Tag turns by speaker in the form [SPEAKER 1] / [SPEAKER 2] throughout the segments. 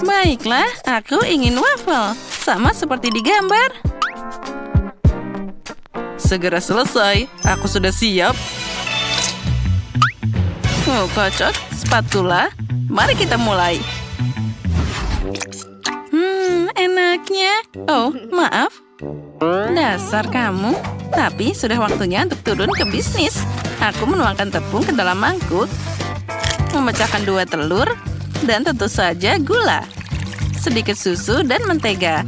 [SPEAKER 1] Baiklah, aku ingin waffle. Sama seperti di gambar.
[SPEAKER 2] Segera selesai. Aku sudah siap.
[SPEAKER 1] Oh, kocok. Spatula. Mari kita mulai. Enaknya. Oh, maaf. Dasar kamu. Tapi sudah waktunya untuk turun ke bisnis. Aku menuangkan tepung ke dalam mangkuk. Memecahkan 2 telur. Dan tentu saja gula. Sedikit susu dan mentega.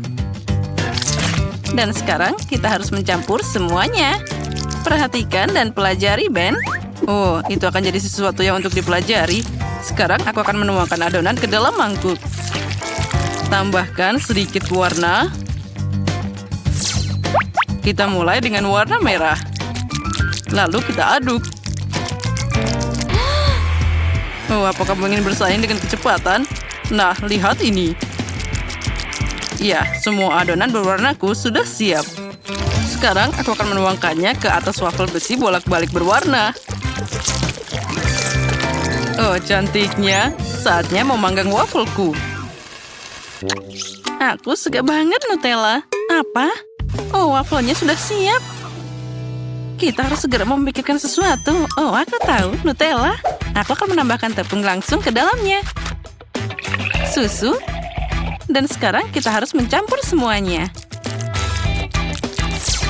[SPEAKER 1] Dan sekarang kita harus mencampur semuanya. Perhatikan dan pelajari, Ben.
[SPEAKER 2] Oh, itu akan jadi sesuatu yang untuk dipelajari. Sekarang aku akan menuangkan adonan ke dalam mangkuk. Tambahkan sedikit warna. Kita mulai dengan warna merah. Lalu kita aduk. Oh, apa kamu ingin bersaing dengan kecepatan? Nah, lihat ini. Ya, semua adonan berwarnaku sudah siap. Sekarang aku akan menuangkannya ke atas waffle besi bolak-balik berwarna. Oh, cantiknya. Saatnya memanggang waffleku.
[SPEAKER 1] Aku suka banget Nutella. Apa? Oh, waffle-nya sudah siap. Kita harus segera memikirkan sesuatu. Oh, aku tahu. Nutella. Aku akan menambahkan tepung langsung ke dalamnya. Susu. Dan sekarang kita harus mencampur semuanya.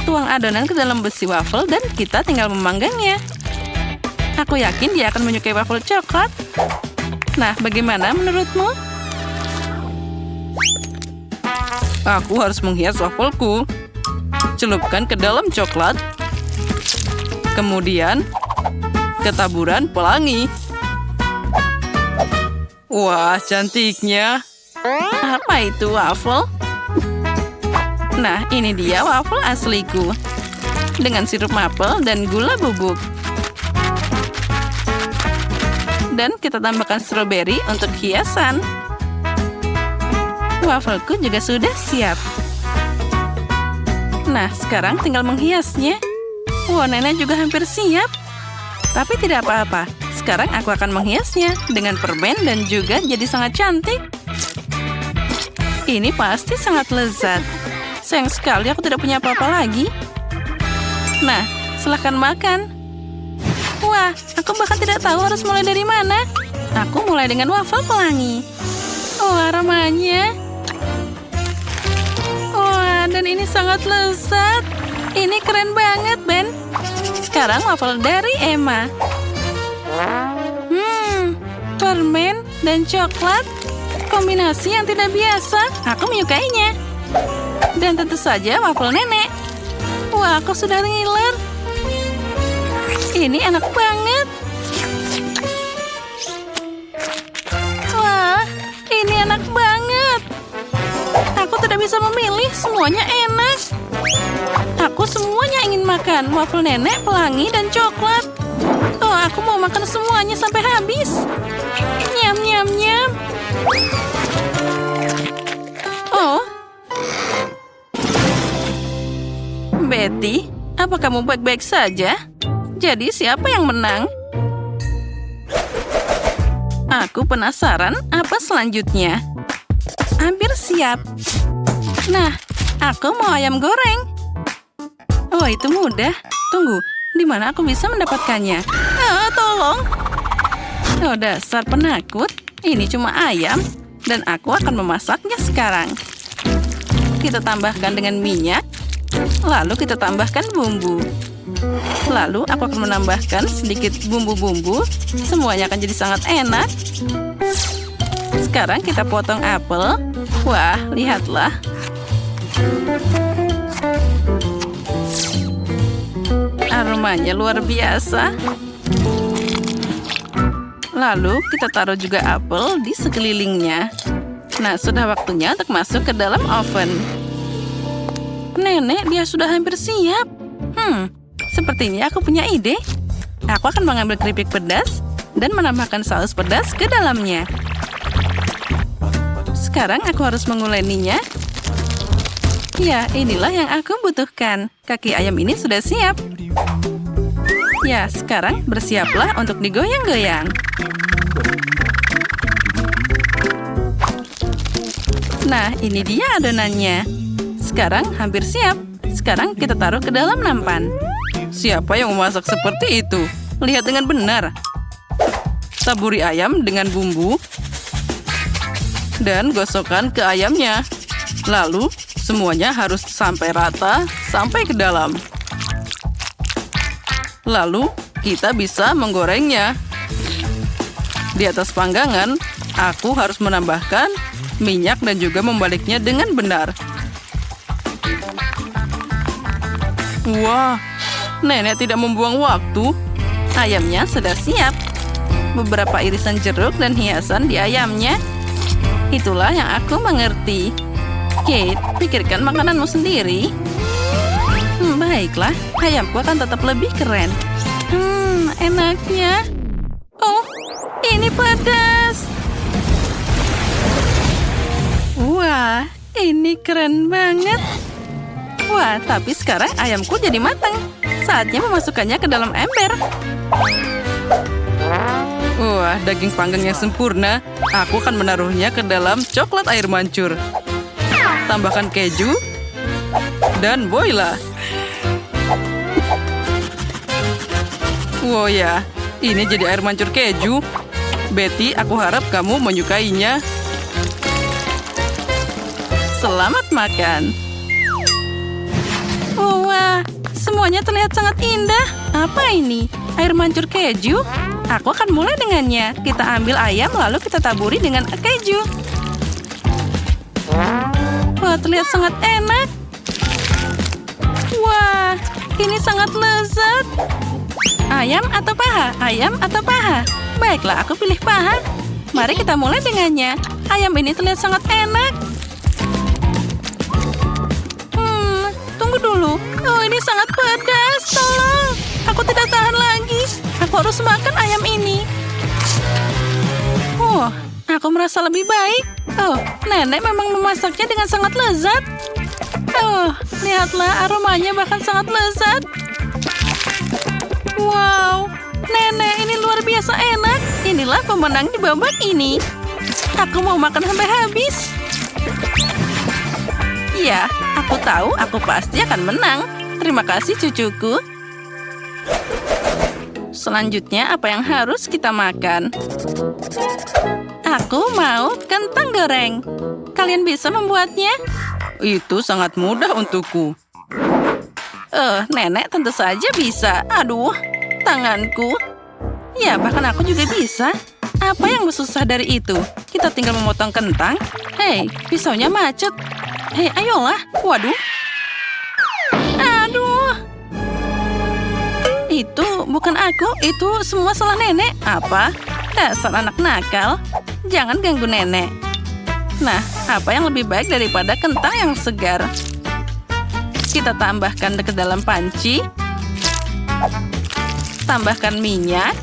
[SPEAKER 1] Tuang adonan ke dalam besi waffle dan kita tinggal memanggangnya. Aku yakin dia akan menyukai waffle coklat. Nah, bagaimana menurutmu?
[SPEAKER 2] Aku harus menghias waffleku. Celupkan ke dalam coklat. Kemudian, ketaburan pelangi. Wah, cantiknya.
[SPEAKER 1] Apa itu waffle? Nah, ini dia waffle asliku. Dengan sirup maple dan gula bubuk. Dan kita tambahkan stroberi untuk hiasan. Waffleku juga sudah siap. Nah, sekarang tinggal menghiasnya. Wow, nenek juga hampir siap. Tapi tidak apa-apa. Sekarang aku akan menghiasnya dengan permen dan juga jadi sangat cantik. Ini pasti sangat lezat. Sayang sekali aku tidak punya apa-apa lagi. Nah, silahkan makan. Wah, aku bahkan tidak tahu harus mulai dari mana. Aku mulai dengan waffle pelangi. Oh, aromanya. Wah, dan ini sangat lezat. Ini keren banget, Ben. Sekarang waffle dari Emma. Permen dan coklat. Kombinasi yang tidak biasa. Aku menyukainya. Dan tentu saja waffle nenek. Wah, aku sudah ngiler. Ini enak banget. Wah, ini enak banget. Aku tidak bisa memilih. Semuanya enak. Aku semuanya ingin makan. Waffle nenek, pelangi, dan coklat. Oh, aku mau makan semuanya sampai habis. Nyam, nyam, nyam. Oh. Betty, apa kamu baik-baik saja? Jadi siapa yang menang? Aku penasaran apa selanjutnya. Hampir siap. Nah, aku mau ayam goreng. Oh, itu mudah. Tunggu, di mana aku bisa mendapatkannya? Ah, tolong. Oh, dasar penakut. Ini cuma ayam. Dan aku akan memasaknya sekarang. Kita tambahkan dengan minyak. Lalu kita tambahkan bumbu. Lalu aku akan menambahkan sedikit bumbu-bumbu. Semuanya akan jadi sangat enak. Sekarang kita potong apel. Wah, lihatlah. Aromanya luar biasa. Lalu kita taruh juga apel di sekelilingnya. Nah, sudah waktunya untuk masuk ke dalam oven. Nenek, dia sudah hampir siap. Sepertinya aku punya ide. Aku akan mengambil keripik pedas dan menambahkan saus pedas ke dalamnya. Sekarang aku harus menguleninya. Ya, inilah yang aku butuhkan. Kaki ayam ini sudah siap. Ya, sekarang bersiaplah untuk digoyang-goyang. Nah, ini dia adonannya. Sekarang hampir siap. Sekarang kita taruh ke dalam nampan.
[SPEAKER 2] Siapa yang memasak seperti itu? Lihat dengan benar. Taburi ayam dengan bumbu. Dan gosokkan ke ayamnya. Lalu, semuanya harus sampai rata, sampai ke dalam. Lalu, kita bisa menggorengnya. Di atas panggangan, aku harus menambahkan minyak dan juga membaliknya dengan benar. Wah, nenek tidak membuang waktu.
[SPEAKER 1] Ayamnya sudah siap. Beberapa irisan jeruk dan hiasan di ayamnya. Itulah yang aku mengerti. Kate, pikirkan makananmu sendiri. Baiklah, ayamku akan tetap lebih keren. Enaknya. Oh, ini pedas. Wah, ini keren banget. Wah, tapi sekarang ayamku jadi matang. Saatnya memasukkannya ke dalam ember.
[SPEAKER 2] Wah, daging panggang yang sempurna. Aku akan menaruhnya ke dalam coklat air mancur. Tambahkan keju. Dan voila. Wow ya, ini jadi air mancur keju. Betty, aku harap kamu menyukainya.
[SPEAKER 1] Selamat makan. Wah, semuanya terlihat sangat indah. Apa ini? Air mancur keju? Aku akan mulai dengannya. Kita ambil ayam lalu kita taburi dengan keju. Wah, terlihat sangat enak. Wah, ini sangat lezat. Ayam atau paha? Ayam atau paha? Baiklah, aku pilih paha. Mari kita mulai dengannya. Ayam ini terlihat sangat enak. Tunggu dulu. Oh, ini sangat pedas. Tolong. Aku tidak tahan lagi. Aku harus makan ayam ini. Oh, aku merasa lebih baik. Oh, nenek memang memasaknya dengan sangat lezat. Oh, lihatlah aromanya bahkan sangat lezat. Wow, nenek ini luar biasa enak. Inilah pemenang di babak ini. Aku mau makan sampai habis. Ya, aku tahu aku pasti akan menang. Terima kasih cucuku. Selanjutnya apa yang harus kita makan? Aku mau kentang goreng. Kalian bisa membuatnya?
[SPEAKER 2] Itu sangat mudah untukku.
[SPEAKER 1] Nenek tentu saja bisa. Aduh, tanganku. Ya, bahkan aku juga bisa. Apa yang susah dari itu? Kita tinggal memotong kentang. Hei, pisaunya macet. Hei, ayolah. Waduh. Aduh. Itu bukan aku. Itu semua salah nenek. Apa? Dasar anak nakal. Jangan ganggu nenek. Nah, apa yang lebih baik daripada kentang yang segar? Kita tambahkan ke dalam panci. Tambahkan minyak.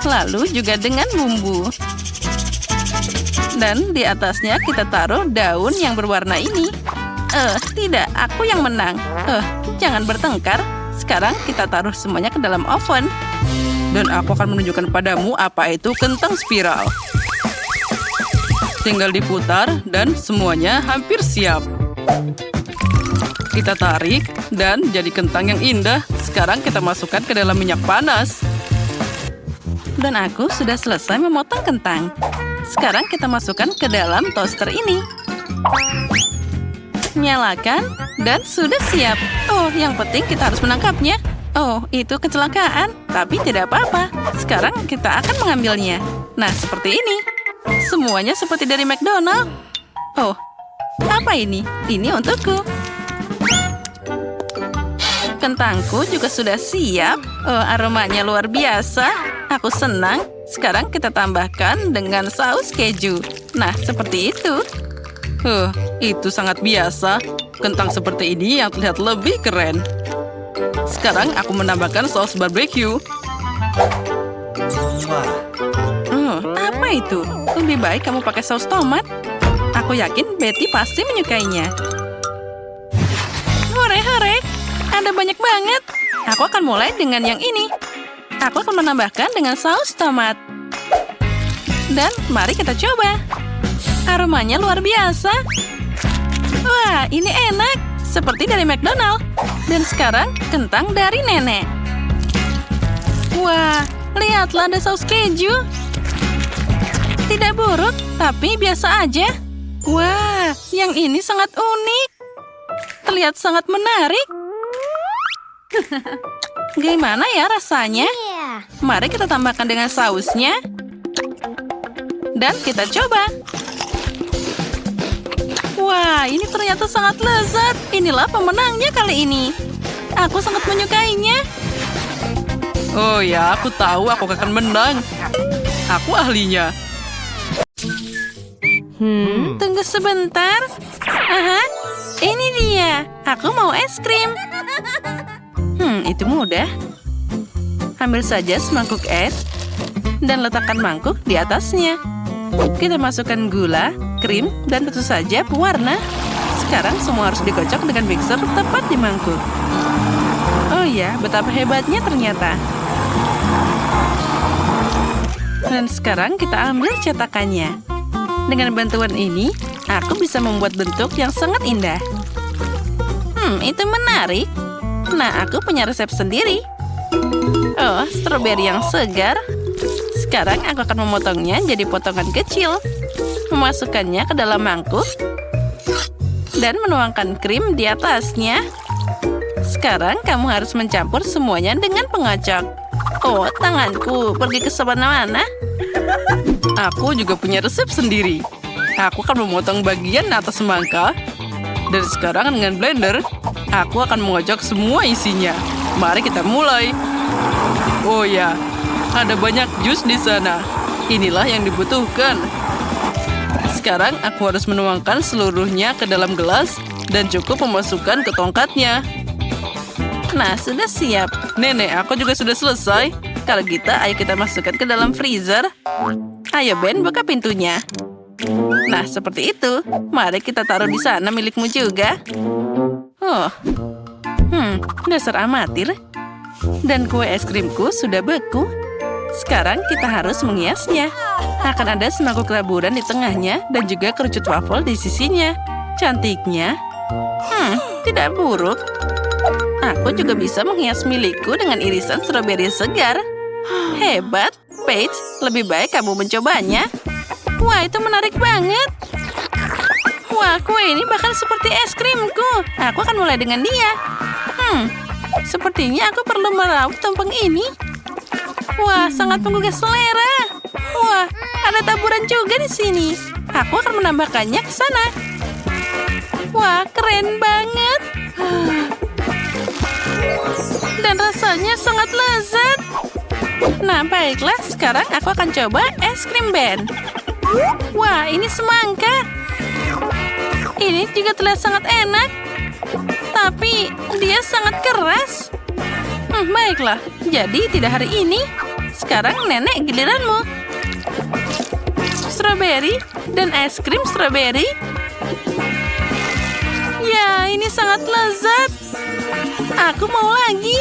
[SPEAKER 1] Lalu juga dengan bumbu. Dan di atasnya kita taruh daun yang berwarna ini. Tidak, aku yang menang. Jangan bertengkar. Sekarang kita taruh semuanya ke dalam oven.
[SPEAKER 2] Dan aku akan menunjukkan padamu apa itu kentang spiral. Tinggal diputar dan semuanya hampir siap. Kita tarik dan jadi kentang yang indah. Sekarang kita masukkan ke dalam minyak panas.
[SPEAKER 1] Dan aku sudah selesai memotong kentang. Sekarang kita masukkan ke dalam toaster ini. Nyalakan dan sudah siap. Oh, yang penting kita harus menangkapnya. Oh, itu kecelakaan. Tapi tidak apa-apa. Sekarang kita akan mengambilnya. Nah, seperti ini. Semuanya seperti dari McDonald. Oh, apa ini? Ini untukku. Kentangku juga sudah siap. Oh, aromanya luar biasa. Aku senang. Sekarang kita tambahkan dengan saus keju. Nah, seperti itu.
[SPEAKER 2] Itu sangat biasa. Kentang seperti ini yang terlihat lebih keren. Sekarang aku menambahkan saus barbecue.
[SPEAKER 1] Apa itu? Lebih baik kamu pakai saus tomat. Aku yakin Betty pasti menyukainya. Hore-hore, ada banyak banget. Aku akan mulai dengan yang ini. Aku akan menambahkan dengan saus tomat. Dan mari kita coba. Aromanya luar biasa. Wah, ini enak. Seperti dari McDonald. Dan sekarang kentang dari nenek. Wah, lihatlah ada saus keju. Tidak buruk, tapi biasa aja. Wah, yang ini sangat unik. Terlihat sangat menarik. Gimana ya rasanya? Mari kita tambahkan dengan sausnya. Dan kita coba. Wah, ini ternyata sangat lezat. Inilah pemenangnya kali ini. Aku sangat menyukainya.
[SPEAKER 2] Oh ya, aku tahu aku akan menang. Aku ahlinya.
[SPEAKER 1] Tunggu sebentar. Aha, ini dia. Aku mau es krim. Itu mudah. Ambil saja semangkuk es dan letakkan mangkuk di atasnya. Kita masukkan gula, krim, dan tentu saja pewarna. Sekarang semua harus dikocok dengan mixer tepat di mangkuk. Oh ya, betapa hebatnya ternyata. Dan sekarang kita ambil cetakannya. Dengan bantuan ini, aku bisa membuat bentuk yang sangat indah. Itu menarik. Nah, aku punya resep sendiri. Oh, stroberi yang segar. Sekarang aku akan memotongnya jadi potongan kecil. Memasukkannya ke dalam mangkuk. Dan menuangkan krim di atasnya. Sekarang kamu harus mencampur semuanya dengan pengocok. Oh, tanganku pergi ke mana-mana.
[SPEAKER 2] Aku juga punya resep sendiri. Aku akan memotong bagian atas semangka. Dan sekarang dengan blender, aku akan mengocok semua isinya. Mari kita mulai. Oh ya, ada banyak jus di sana. Inilah yang dibutuhkan. Sekarang aku harus menuangkan seluruhnya ke dalam gelas dan cukup memasukkan ke tongkatnya.
[SPEAKER 1] Nah, sudah siap.
[SPEAKER 2] Nenek, aku juga sudah selesai.
[SPEAKER 1] Kalau gitu, ayo kita masukkan ke dalam freezer. Ayo, Ben, buka pintunya. Nah, seperti itu. Mari kita taruh di sana milikmu juga. Oh, dasar amatir. Dan kue es krimku sudah beku. Sekarang kita harus menghiasnya. Akan ada semangkuk taburan di tengahnya dan juga kerucut waffle di sisinya. Cantiknya. Tidak buruk. Aku juga bisa menghias milikku dengan irisan stroberi segar. Hebat, Paige. Lebih baik kamu mencobanya. Wah, itu menarik banget. Wah, kue ini bahkan seperti es krimku. Aku akan mulai dengan dia. Sepertinya aku perlu meraup tumpeng ini. Wah, sangat menggugah selera. Wah, ada taburan juga di sini. Aku akan menambahkannya ke sana. Wah, keren banget. Dan rasanya sangat lezat. Nah, baiklah. Sekarang aku akan coba es krim Ben. Wah, ini semangka. Ini juga terlihat sangat enak. Tapi dia sangat keras. Baiklah. Jadi tidak hari ini. Sekarang nenek giliranmu. Stroberi dan es krim stroberi. Ya, ini sangat lezat. Aku mau lagi.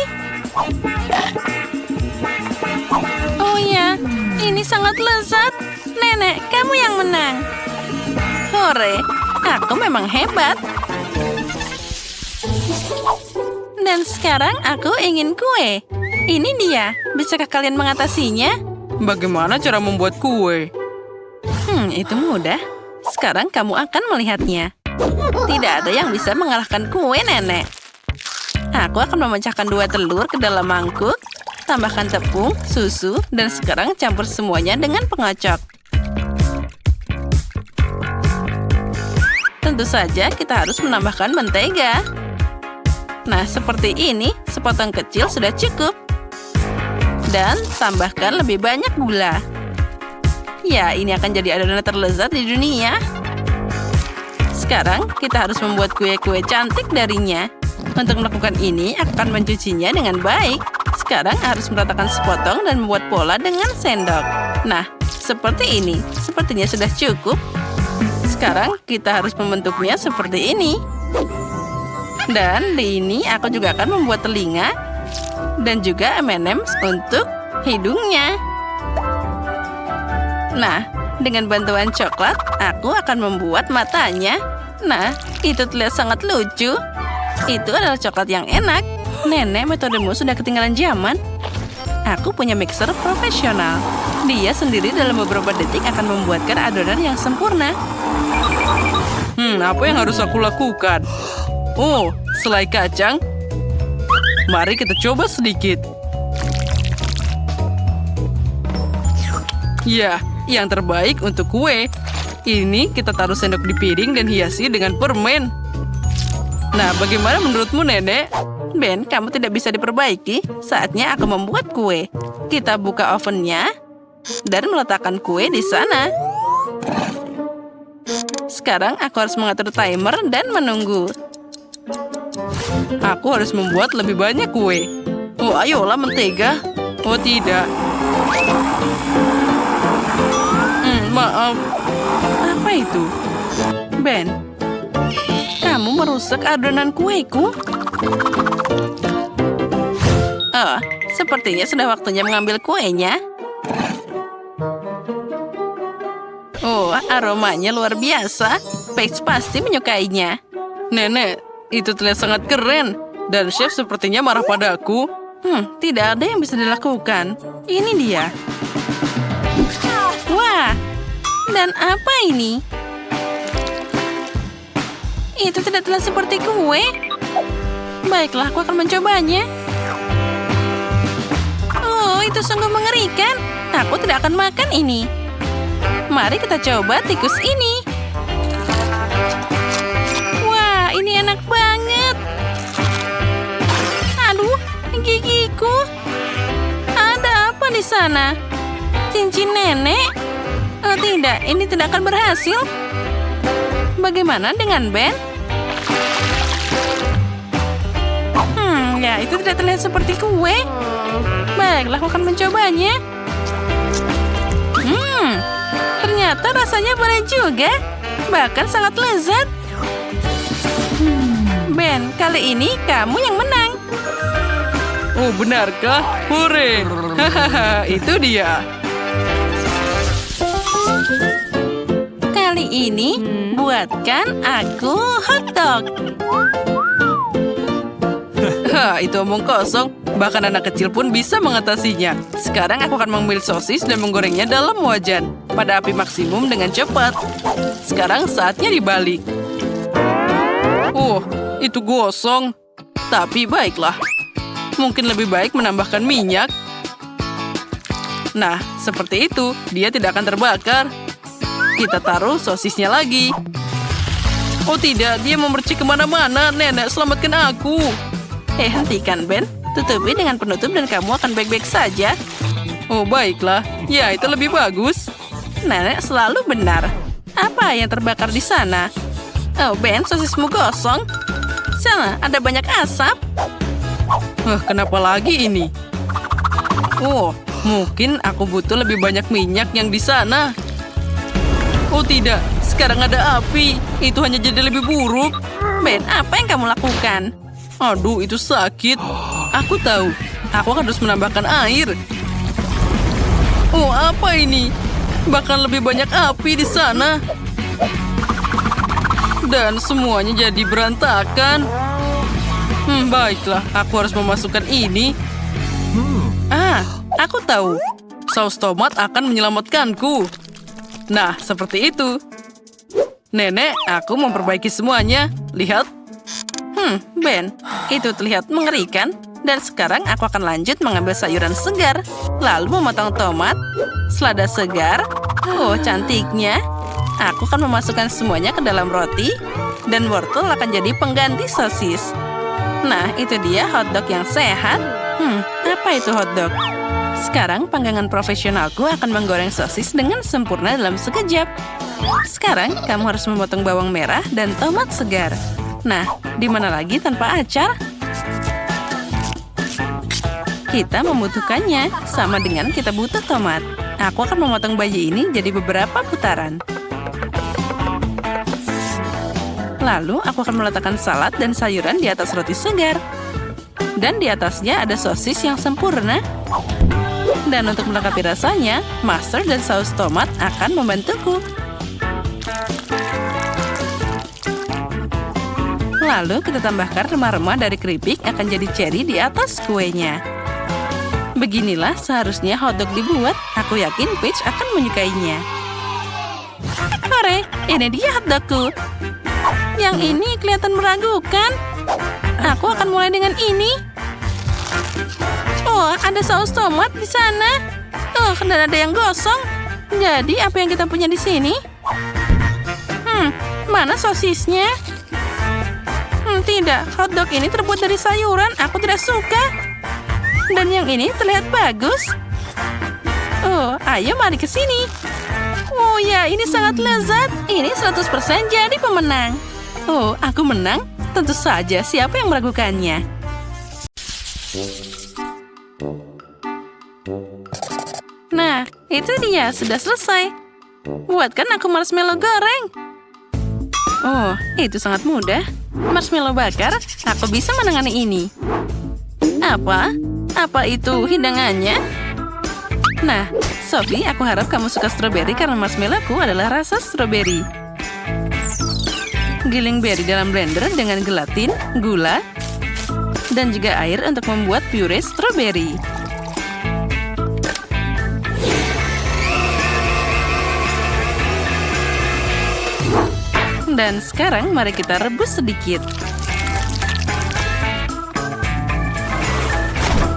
[SPEAKER 1] Oh ya, ini sangat lezat. Nenek, kamu yang menang. Hore, aku memang hebat. Dan sekarang aku ingin kue. Ini dia. Bisakah kalian mengatasinya?
[SPEAKER 2] Bagaimana cara membuat kue?
[SPEAKER 1] Itu mudah. Sekarang kamu akan melihatnya. Tidak ada yang bisa mengalahkan kue, nenek. Aku akan memecahkan 2 telur ke dalam mangkuk, tambahkan tepung, susu, dan sekarang campur semuanya dengan pengocok. Tentu saja kita harus menambahkan mentega. Nah, seperti ini, sepotong kecil sudah cukup. Dan tambahkan lebih banyak gula. Ya, ini akan jadi adonan terlezat di dunia. Sekarang, kita harus membuat kue-kue cantik darinya. Untuk melakukan ini, aku akan mencucinya dengan baik. Sekarang harus meratakan sepotong dan membuat pola dengan sendok. Nah, seperti ini. Sepertinya sudah cukup. Sekarang, kita harus membentuknya seperti ini. Dan di ini aku juga akan membuat telinga dan juga M&M's untuk hidungnya. Nah, Dengan bantuan coklat, aku akan membuat matanya. Nah, itu terlihat sangat lucu. Itu adalah coklat yang enak. Nenek, metodemu sudah ketinggalan zaman. Aku punya mixer profesional. Dia sendiri dalam beberapa detik akan membuatkan adonan yang sempurna.
[SPEAKER 2] Apa yang harus aku lakukan? Oh, selai kacang. Mari kita coba sedikit. Ya, yang terbaik untuk kue. Ini kita taruh sendok di piring dan hiasi dengan permen. Nah, bagaimana menurutmu, Nenek?
[SPEAKER 1] Ben, kamu tidak bisa diperbaiki. Saatnya aku membuat kue. Kita buka ovennya dan meletakkan kue di sana. Sekarang aku harus mengatur timer dan menunggu.
[SPEAKER 2] Aku harus membuat lebih banyak kue. Oh, ayolah mentega. Oh, tidak. Maaf.
[SPEAKER 1] Apa itu? Ben, kamu merusak adonan kueku. Oh, sepertinya sudah waktunya mengambil kuenya. Oh, aromanya luar biasa. Paige pasti menyukainya.
[SPEAKER 2] Nenek, itu terlihat sangat keren. Dan chef sepertinya marah padaku.
[SPEAKER 1] Tidak ada yang bisa dilakukan. Ini dia. Wah, dan apa ini? Itu tidak terlihat seperti kue. Baiklah, aku akan mencobanya. Oh, itu sungguh mengerikan. Aku tidak akan makan ini. Mari kita coba tikus ini. Wah, ini enak banget. Aduh, gigiku. Ada apa di sana? Cincin nenek? Oh tidak, ini tidak akan berhasil. Bagaimana dengan Ben? Ya, itu tidak terlihat seperti kue. Baiklah, aku akan mencobanya. Ternyata rasanya boleh juga. Bahkan sangat lezat. Ben, kali ini kamu yang menang.
[SPEAKER 2] Oh, benarkah? Hore! Hahaha, itu dia.
[SPEAKER 1] Kali ini, buatkan aku hotdog.
[SPEAKER 2] Itu omong kosong. Bahkan anak kecil pun bisa mengatasinya. Sekarang aku akan mengambil sosis dan menggorengnya dalam wajan. Pada api maksimum dengan cepat. Sekarang saatnya dibalik. Oh, itu gosong. Tapi baiklah. Mungkin lebih baik menambahkan minyak. Nah, seperti itu. Dia tidak akan terbakar. Kita taruh sosisnya lagi. Oh tidak, dia memercik kemana-mana. Nenek, selamatkan aku.
[SPEAKER 1] Hentikan, Ben. Tutupi dengan penutup dan kamu akan baik-baik saja.
[SPEAKER 2] Oh, baiklah. Ya, itu lebih bagus.
[SPEAKER 1] Nenek selalu benar. Apa yang terbakar di sana? Oh, Ben, sosismu gosong. Sana, ada banyak asap.
[SPEAKER 2] Kenapa lagi ini? Oh, mungkin aku butuh lebih banyak minyak yang di sana. Oh tidak, sekarang ada api. Itu hanya jadi lebih buruk.
[SPEAKER 1] Ben, apa yang kamu lakukan?
[SPEAKER 2] Aduh, itu sakit. Aku tahu. Aku harus menambahkan air. Oh, apa ini? Bahkan lebih banyak api di sana. Dan semuanya jadi berantakan. Baiklah, aku harus memasukkan ini. Aku tahu. Saus tomat akan menyelamatkanku. Nah, seperti itu. Nenek, aku memperbaiki semuanya. Lihat.
[SPEAKER 1] Ben, itu terlihat mengerikan. Dan sekarang aku akan lanjut mengambil sayuran segar. Lalu memotong tomat, selada segar. Oh, cantiknya. Aku akan memasukkan semuanya ke dalam roti. Dan wortel akan jadi pengganti sosis. Nah, itu dia hotdog yang sehat. Apa itu hotdog? Sekarang panggangan profesionalku akan menggoreng sosis dengan sempurna dalam sekejap. Sekarang kamu harus memotong bawang merah dan tomat segar. Nah, di mana lagi tanpa acar? Kita membutuhkannya, sama dengan kita butuh tomat. Aku akan memotong bayi ini jadi beberapa putaran. Lalu, aku akan meletakkan salad dan sayuran di atas roti segar. Dan di atasnya ada sosis yang sempurna. Dan untuk melengkapi rasanya, mustard dan saus tomat akan membantuku. Lalu kita tambahkan remah-remah dari keripik akan jadi cherry di atas kuenya. Beginilah seharusnya hotdog dibuat. Aku yakin Peach akan menyukainya. Hore, ini dia hotdogku. Yang ini kelihatan meragukan. Aku akan mulai dengan ini. Oh, ada saus tomat di sana. Oh, dan ada yang gosong. Jadi, apa yang kita punya di sini? Mana sosisnya? Tidak, hotdog ini terbuat dari sayuran. Aku tidak suka. Dan yang ini terlihat bagus. Oh, ayo mari ke sini. Oh ya, ini sangat lezat. Ini 100% jadi pemenang. Oh, aku menang? Tentu saja, siapa yang meragukannya? Nah, itu dia, sudah selesai. Buatkan aku marshmallow goreng. Oh, itu sangat mudah. Marshmallow bakar, aku bisa menangani ini. Apa? Apa itu hidangannya? Nah, Sophie, aku harap kamu suka stroberi karena marshmallowku adalah rasa stroberi. Giling berry dalam blender dengan gelatin, gula, dan juga air untuk membuat puree stroberi. Dan sekarang mari kita rebus sedikit.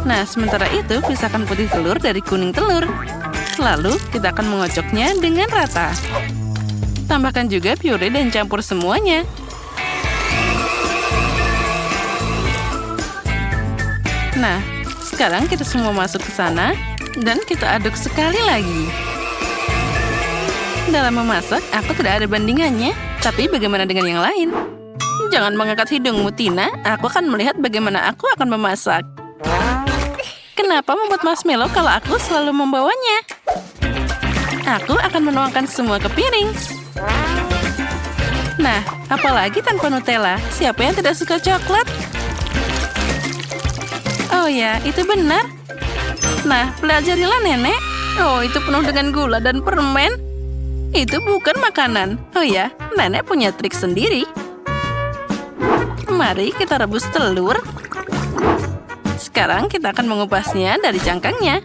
[SPEAKER 1] Nah, sementara itu pisahkan putih telur dari kuning telur. Lalu kita akan mengocoknya dengan rata. Tambahkan juga puree dan campur semuanya. Nah, sekarang kita semua masuk ke sana dan kita aduk sekali lagi. Dalam memasak, aku tidak ada bandingannya. Tapi bagaimana dengan yang lain? Jangan mengangkat hidungmu, Tina. Aku akan melihat bagaimana aku akan memasak. Kenapa membuat marshmallow kalau aku selalu membawanya? Aku akan menuangkan semua ke piring. Nah, apalagi tanpa Nutella? Siapa yang tidak suka coklat? Oh ya, itu benar. Nah, pelajarilah nenek. Oh, itu penuh dengan gula dan permen. Itu bukan makanan. Oh ya, nenek punya trik sendiri. Mari kita rebus telur. Sekarang kita akan mengupasnya dari cangkangnya.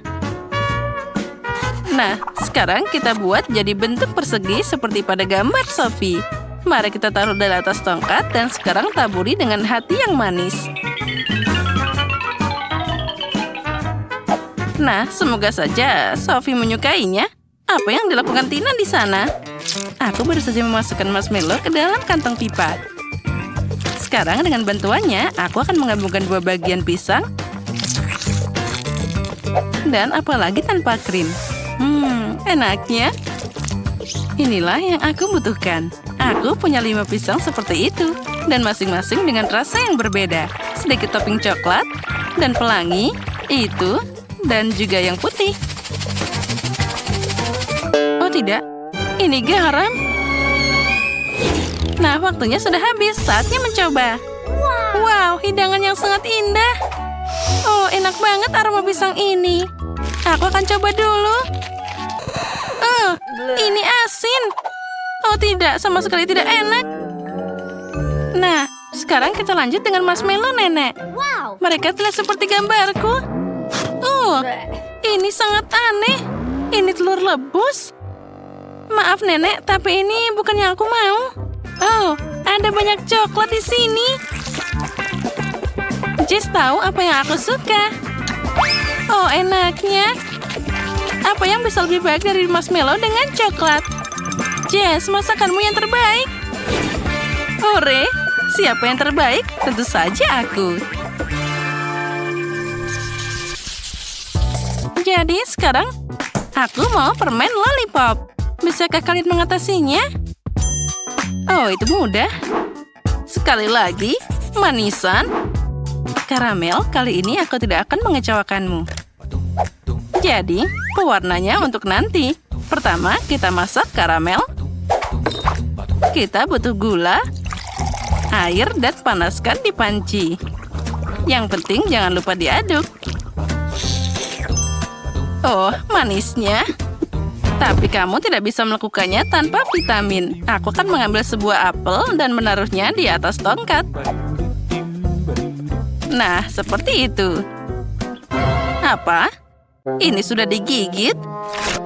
[SPEAKER 1] Nah, sekarang kita buat jadi bentuk persegi seperti pada gambar Sophie. Mari kita taruh di atas tongkat dan sekarang taburi dengan hati yang manis. Nah, semoga saja Sophie menyukainya. Apa yang dilakukan Tina di sana? Aku baru saja memasukkan marshmallow ke dalam kantong pipa. Sekarang dengan bantuannya, aku akan menggabungkan dua bagian pisang. Dan apalagi tanpa krim. Enaknya. Inilah yang aku butuhkan. Aku punya 5 pisang seperti itu. Dan masing-masing dengan rasa yang berbeda. Sedikit topping coklat, dan pelangi, itu, dan juga yang putih. Tidak, ini garam. Nah, waktunya sudah habis. Saatnya mencoba. Wow, hidangan yang sangat indah. Oh, enak banget aroma pisang ini. Aku akan coba dulu. Oh, ini asin. Oh tidak, sama sekali tidak enak. Nah, sekarang kita lanjut dengan marshmallow nenek. Mereka terlihat seperti gambarku. Oh, ini sangat aneh. Ini telur lebus. Maaf nenek, tapi ini bukan yang aku mau. Oh, ada banyak coklat di sini. Jess tahu apa yang aku suka. Oh, enaknya. Apa yang bisa lebih baik dari marshmallow dengan coklat? Jess, masakanmu yang terbaik. Hore, siapa yang terbaik? Tentu saja aku. Jadi sekarang aku mau permen lollipop. Bisakah kalian mengatasinya? Oh, itu mudah. Sekali lagi, manisan. Karamel, kali ini aku tidak akan mengecewakanmu. Jadi, pewarnanya untuk nanti. Pertama, kita masak karamel. Kita butuh gula, air, dan panaskan di panci. Yang penting jangan lupa diaduk. Oh, manisnya. Tapi kamu tidak bisa melakukannya tanpa vitamin. Aku akan mengambil sebuah apel dan menaruhnya di atas tongkat. Nah, seperti itu. Apa? Ini sudah digigit?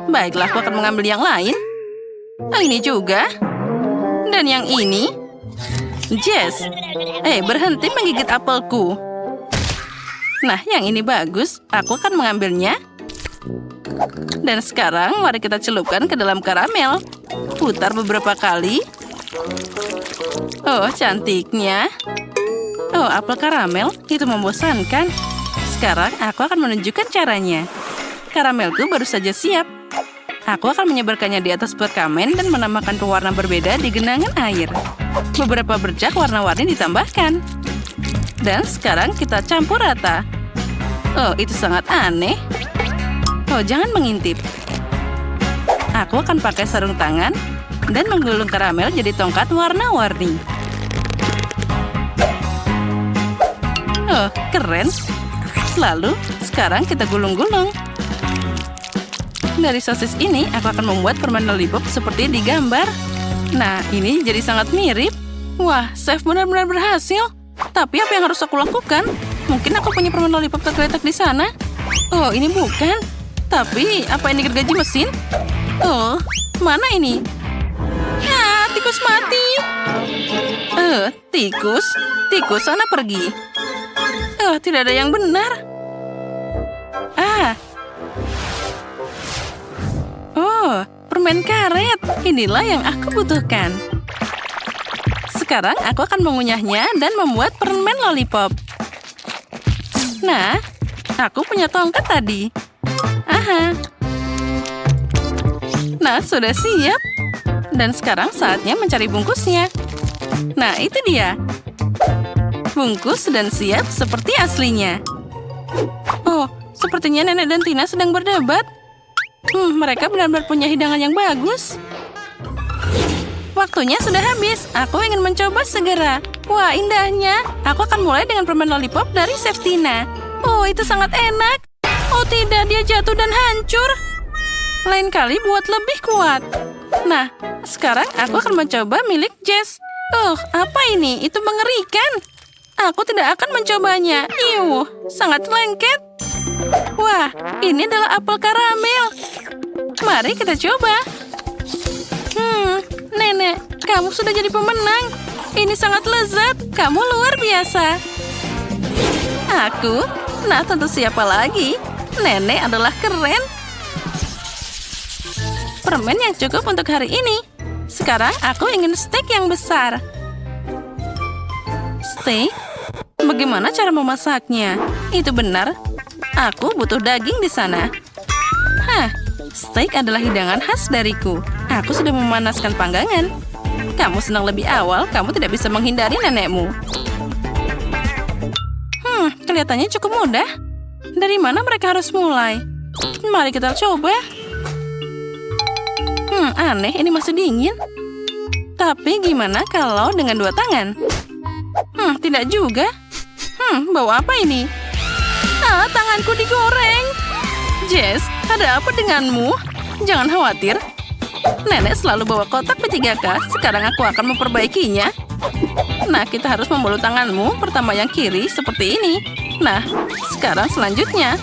[SPEAKER 1] Baiklah, aku akan mengambil yang lain. Oh, ini juga. Dan yang ini. Jess, berhenti menggigit apelku. Nah, yang ini bagus. Aku akan mengambilnya. Dan sekarang mari kita celupkan ke dalam karamel. Putar beberapa kali. Oh, cantiknya. Oh, apel karamel. Itu membosankan. Sekarang aku akan menunjukkan caranya. Karamelku baru saja siap. Aku akan menyebarkannya di atas perkamen dan menambahkan pewarna berbeda di genangan air. Beberapa bercak warna-warni ditambahkan. Dan sekarang kita campur rata. Oh, itu sangat aneh. Oh, jangan mengintip. Aku akan pakai sarung tangan dan menggulung karamel jadi tongkat warna-warni. Oh, keren. Lalu, sekarang kita gulung-gulung. Dari sosis ini, aku akan membuat permen lollipop seperti di gambar. Nah, ini jadi sangat mirip. Wah, chef benar-benar berhasil. Tapi apa yang harus aku lakukan? Mungkin aku punya permen lollipop tergeletak di sana. Oh, ini bukan. Tapi, apa ini gergaji mesin? Oh, mana ini? Ah, tikus mati. Tikus? Tikus, sana pergi. Oh, tidak ada yang benar. Oh, permen karet. Inilah yang aku butuhkan. Sekarang aku akan mengunyahnya dan membuat permen lollipop. Nah, aku punya tongkat tadi. Nah, sudah siap. Dan sekarang saatnya mencari bungkusnya. Nah, itu dia. Bungkus dan siap seperti aslinya. Oh, sepertinya Nenek dan Tina sedang berdebat. Mereka benar-benar punya hidangan yang bagus. Waktunya sudah habis. Aku ingin mencoba segera. Wah, indahnya. Aku akan mulai dengan permen lollipop dari Chef Tina. Oh, itu sangat enak. Oh tidak, dia jatuh dan hancur. Lain kali buat lebih kuat. Nah, sekarang aku akan mencoba milik Jess. Oh, apa ini? Itu mengerikan. Aku tidak akan mencobanya. Sangat lengket. Wah, ini adalah apel karamel. Mari kita coba. Nenek, kamu sudah jadi pemenang. Ini sangat lezat. Kamu luar biasa. Aku? Nah, tentu siapa lagi? Nenek adalah keren. Permen yang cukup untuk hari ini. Sekarang aku ingin steak yang besar. Steak? Bagaimana cara memasaknya? Itu benar. Aku butuh daging di sana. Steak adalah hidangan khas dariku. Aku sudah memanaskan panggangan. Kamu senang lebih awal, kamu tidak bisa menghindari nenekmu. Kelihatannya cukup mudah. Dari mana mereka harus mulai? Mari kita coba. Aneh, ini masih dingin. Tapi gimana kalau dengan 2 tangan? Tidak juga. Bawa apa ini? Tanganku digoreng. Jess, ada apa denganmu? Jangan khawatir. Nenek selalu bawa kotak P3K. Sekarang aku akan memperbaikinya. Nah, kita harus membalut tanganmu. Pertama yang kiri, seperti ini. Nah, sekarang selanjutnya.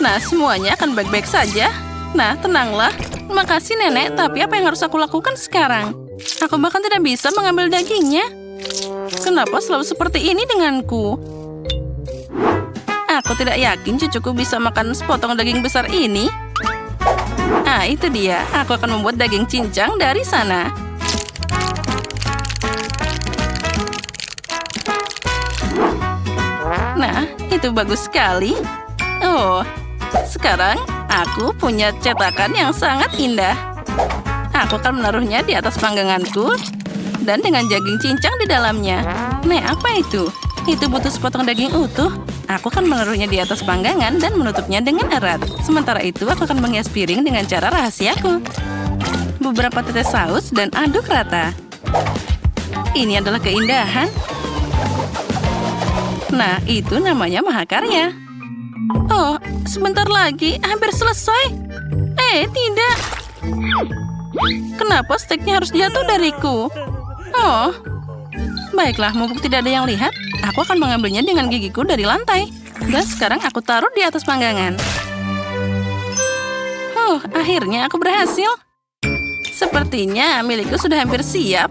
[SPEAKER 1] Nah, semuanya akan baik-baik saja. Nah, tenanglah. Makasih, Nenek. Tapi apa yang harus aku lakukan sekarang? Aku bahkan tidak bisa mengambil dagingnya. Kenapa selalu seperti ini denganku? Aku tidak yakin cucuku bisa makan sepotong daging besar ini. Itu dia. Aku akan membuat daging cincang dari sana. Nah, itu bagus sekali. Oh, sekarang aku punya cetakan yang sangat indah. Aku akan menaruhnya di atas pangganganku dan dengan daging cincang di dalamnya. Apa itu? Itu butuh sepotong daging utuh. Aku akan menaruhnya di atas panggangan dan menutupnya dengan erat. Sementara itu, aku akan menghias piring dengan cara rahasiaku. Beberapa tetes saus dan aduk rata. Ini adalah keindahan. Nah, itu namanya mahakarya. Oh, sebentar lagi, hampir selesai. Tidak. Kenapa steaknya harus jatuh dariku? Oh, baiklah, mumpung tidak ada yang lihat, aku akan mengambilnya dengan gigiku dari lantai. Dan sekarang aku taruh di atas panggangan. Akhirnya aku berhasil. Sepertinya milikku sudah hampir siap.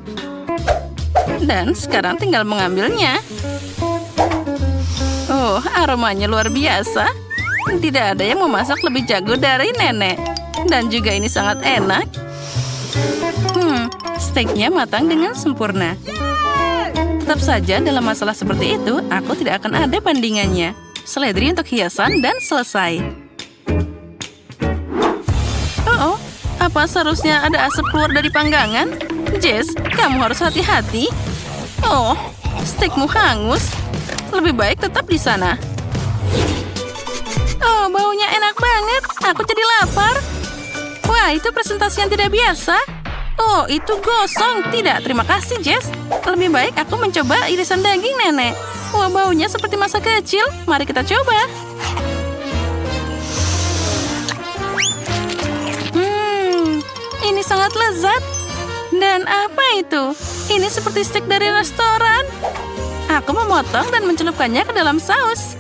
[SPEAKER 1] Dan sekarang tinggal mengambilnya. Aromanya luar biasa. Tidak ada yang memasak lebih jago dari nenek. Dan juga ini sangat enak. Steaknya matang dengan sempurna. Tetap saja dalam masalah seperti itu, aku tidak akan ada bandingannya. Seledri untuk hiasan dan selesai. Apa seharusnya ada asap keluar dari panggangan? Jess, kamu harus hati-hati. Steakmu hangus. Lebih baik tetap di sana. Baunya enak banget. Aku jadi lapar. Wah, itu presentasi yang tidak biasa. Itu gosong. Tidak, terima kasih, Jess. Lebih baik aku mencoba irisan daging nenek. Wah, baunya seperti masa kecil. Mari kita coba. Ini sangat lezat. Dan apa itu? Ini seperti steak dari restoran. Aku memotong dan mencelupkannya ke dalam saus.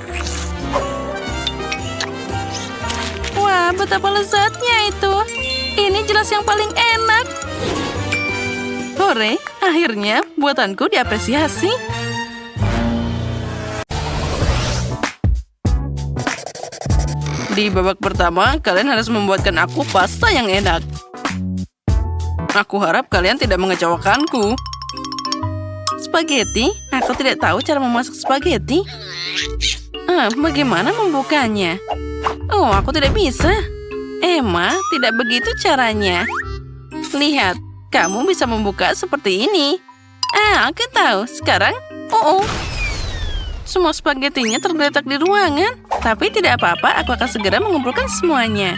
[SPEAKER 1] Wah, betapa lezatnya itu. Ini jelas yang paling enak. Hore, akhirnya buatanku diapresiasi.
[SPEAKER 2] Di babak pertama, kalian harus membuatkan aku pasta yang enak. Aku harap kalian tidak mengecewakanku.
[SPEAKER 1] Spaghetti? Aku tidak tahu cara memasak spaghetti. Bagaimana membukanya? Aku tidak bisa. Emma, tidak begitu caranya. Lihat, kamu bisa membuka seperti ini. Aku tahu. Sekarang, semua spagettinya tergeletak di ruangan. Tapi tidak apa-apa, aku akan segera mengumpulkan semuanya.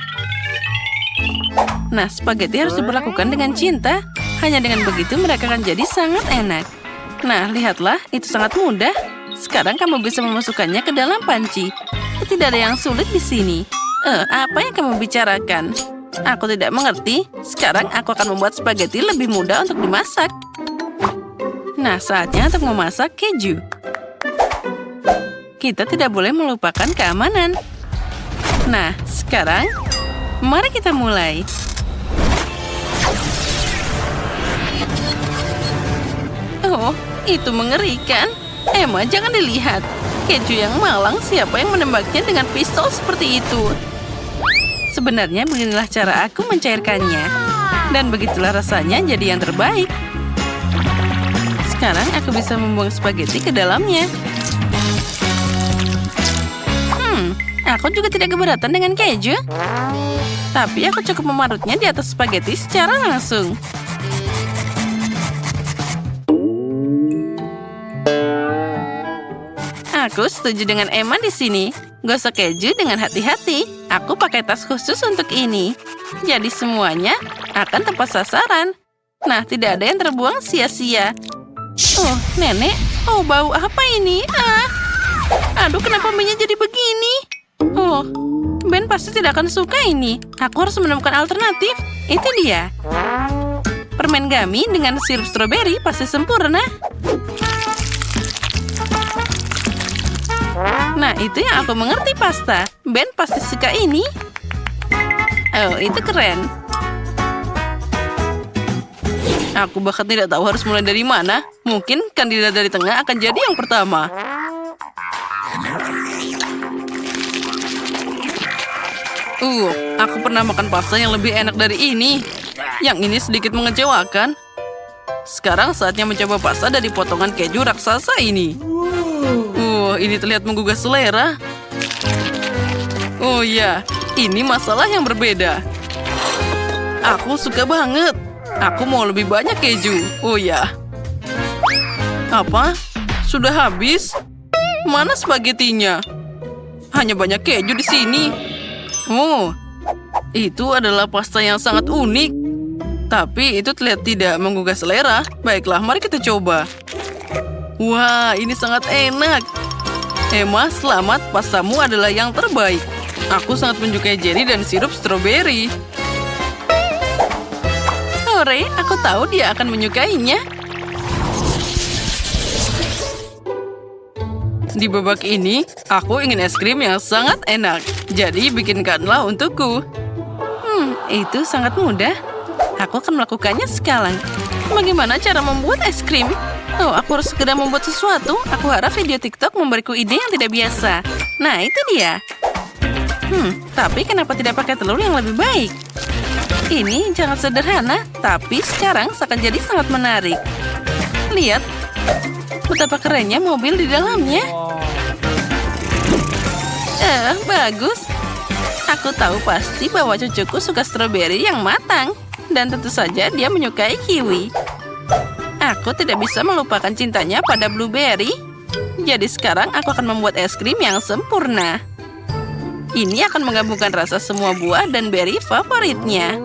[SPEAKER 1] Nah, spaghetti harus diperlakukan dengan cinta. Hanya dengan begitu mereka akan jadi sangat enak. Nah, lihatlah, itu sangat mudah. Sekarang kamu bisa memasukkannya ke dalam panci. Tidak ada yang sulit di sini. Apa yang kamu bicarakan? Aku tidak mengerti. Sekarang aku akan membuat spaghetti lebih mudah untuk dimasak. Nah, saatnya untuk memasak keju. Kita tidak boleh melupakan keamanan. Nah, sekarang mari kita mulai. Itu mengerikan. Emma, jangan dilihat. Keju yang malang, siapa yang menembaknya dengan pistol seperti itu? Sebenarnya beginilah cara aku mencairkannya. Dan begitulah rasanya jadi yang terbaik. Sekarang aku bisa membuang spaghetti ke dalamnya. Aku juga tidak keberatan dengan keju. Tapi aku cukup memarutnya di atas spaghetti secara langsung. Aku setuju dengan Emma di sini. Gosok keju dengan hati-hati. Aku pakai tas khusus untuk ini. Jadi semuanya akan tepat sasaran. Nah, tidak ada yang terbuang sia-sia. Nenek. Bau apa ini? Aduh, kenapa mie-nya jadi begini? Ben pasti tidak akan suka ini. Aku harus menemukan alternatif. Itu dia. Permen gummy dengan sirup stroberi pasti sempurna. Nah, itu yang aku mengerti pasta. Ben pasti suka ini. Itu keren.
[SPEAKER 2] Aku bahkan tidak tahu harus mulai dari mana. Mungkin kandidat dari tengah akan jadi yang pertama. Aku pernah makan pasta yang lebih enak dari ini. Yang ini sedikit mengecewakan. Sekarang saatnya mencoba pasta dari potongan keju raksasa ini. Ini terlihat menggugah selera. Ya, ini masalah yang berbeda. Aku suka banget. Aku mau lebih banyak keju. Ya. Apa? Sudah habis? Mana spagettinya? Hanya banyak keju di sini. Itu adalah pasta yang sangat unik. Tapi itu terlihat tidak menggugah selera. Baiklah, mari kita coba. Wah, ini sangat enak. Emma, selamat. Pastamu adalah yang terbaik. Aku sangat menyukai jelly dan sirup stroberi.
[SPEAKER 1] Hore, aku tahu dia akan menyukainya.
[SPEAKER 2] Di babak ini, aku ingin es krim yang sangat enak. Jadi, bikinkanlah untukku.
[SPEAKER 1] Itu sangat mudah. Aku akan melakukannya sekarang. Bagaimana cara membuat es krim? Oh, aku harus segera membuat sesuatu. Aku harap video TikTok memberiku ide yang tidak biasa. Nah, itu dia. Tapi kenapa tidak pakai telur yang lebih baik? Ini jangan sederhana, tapi sekarang akan jadi sangat menarik. Lihat, betapa kerennya mobil di dalamnya. Bagus. Aku tahu pasti bahwa cucuku suka stroberi yang matang. Dan tentu saja dia menyukai kiwi. Aku tidak bisa melupakan cintanya pada blueberry. Jadi sekarang aku akan membuat es krim yang sempurna. Ini akan menggabungkan rasa semua buah dan berry favoritnya.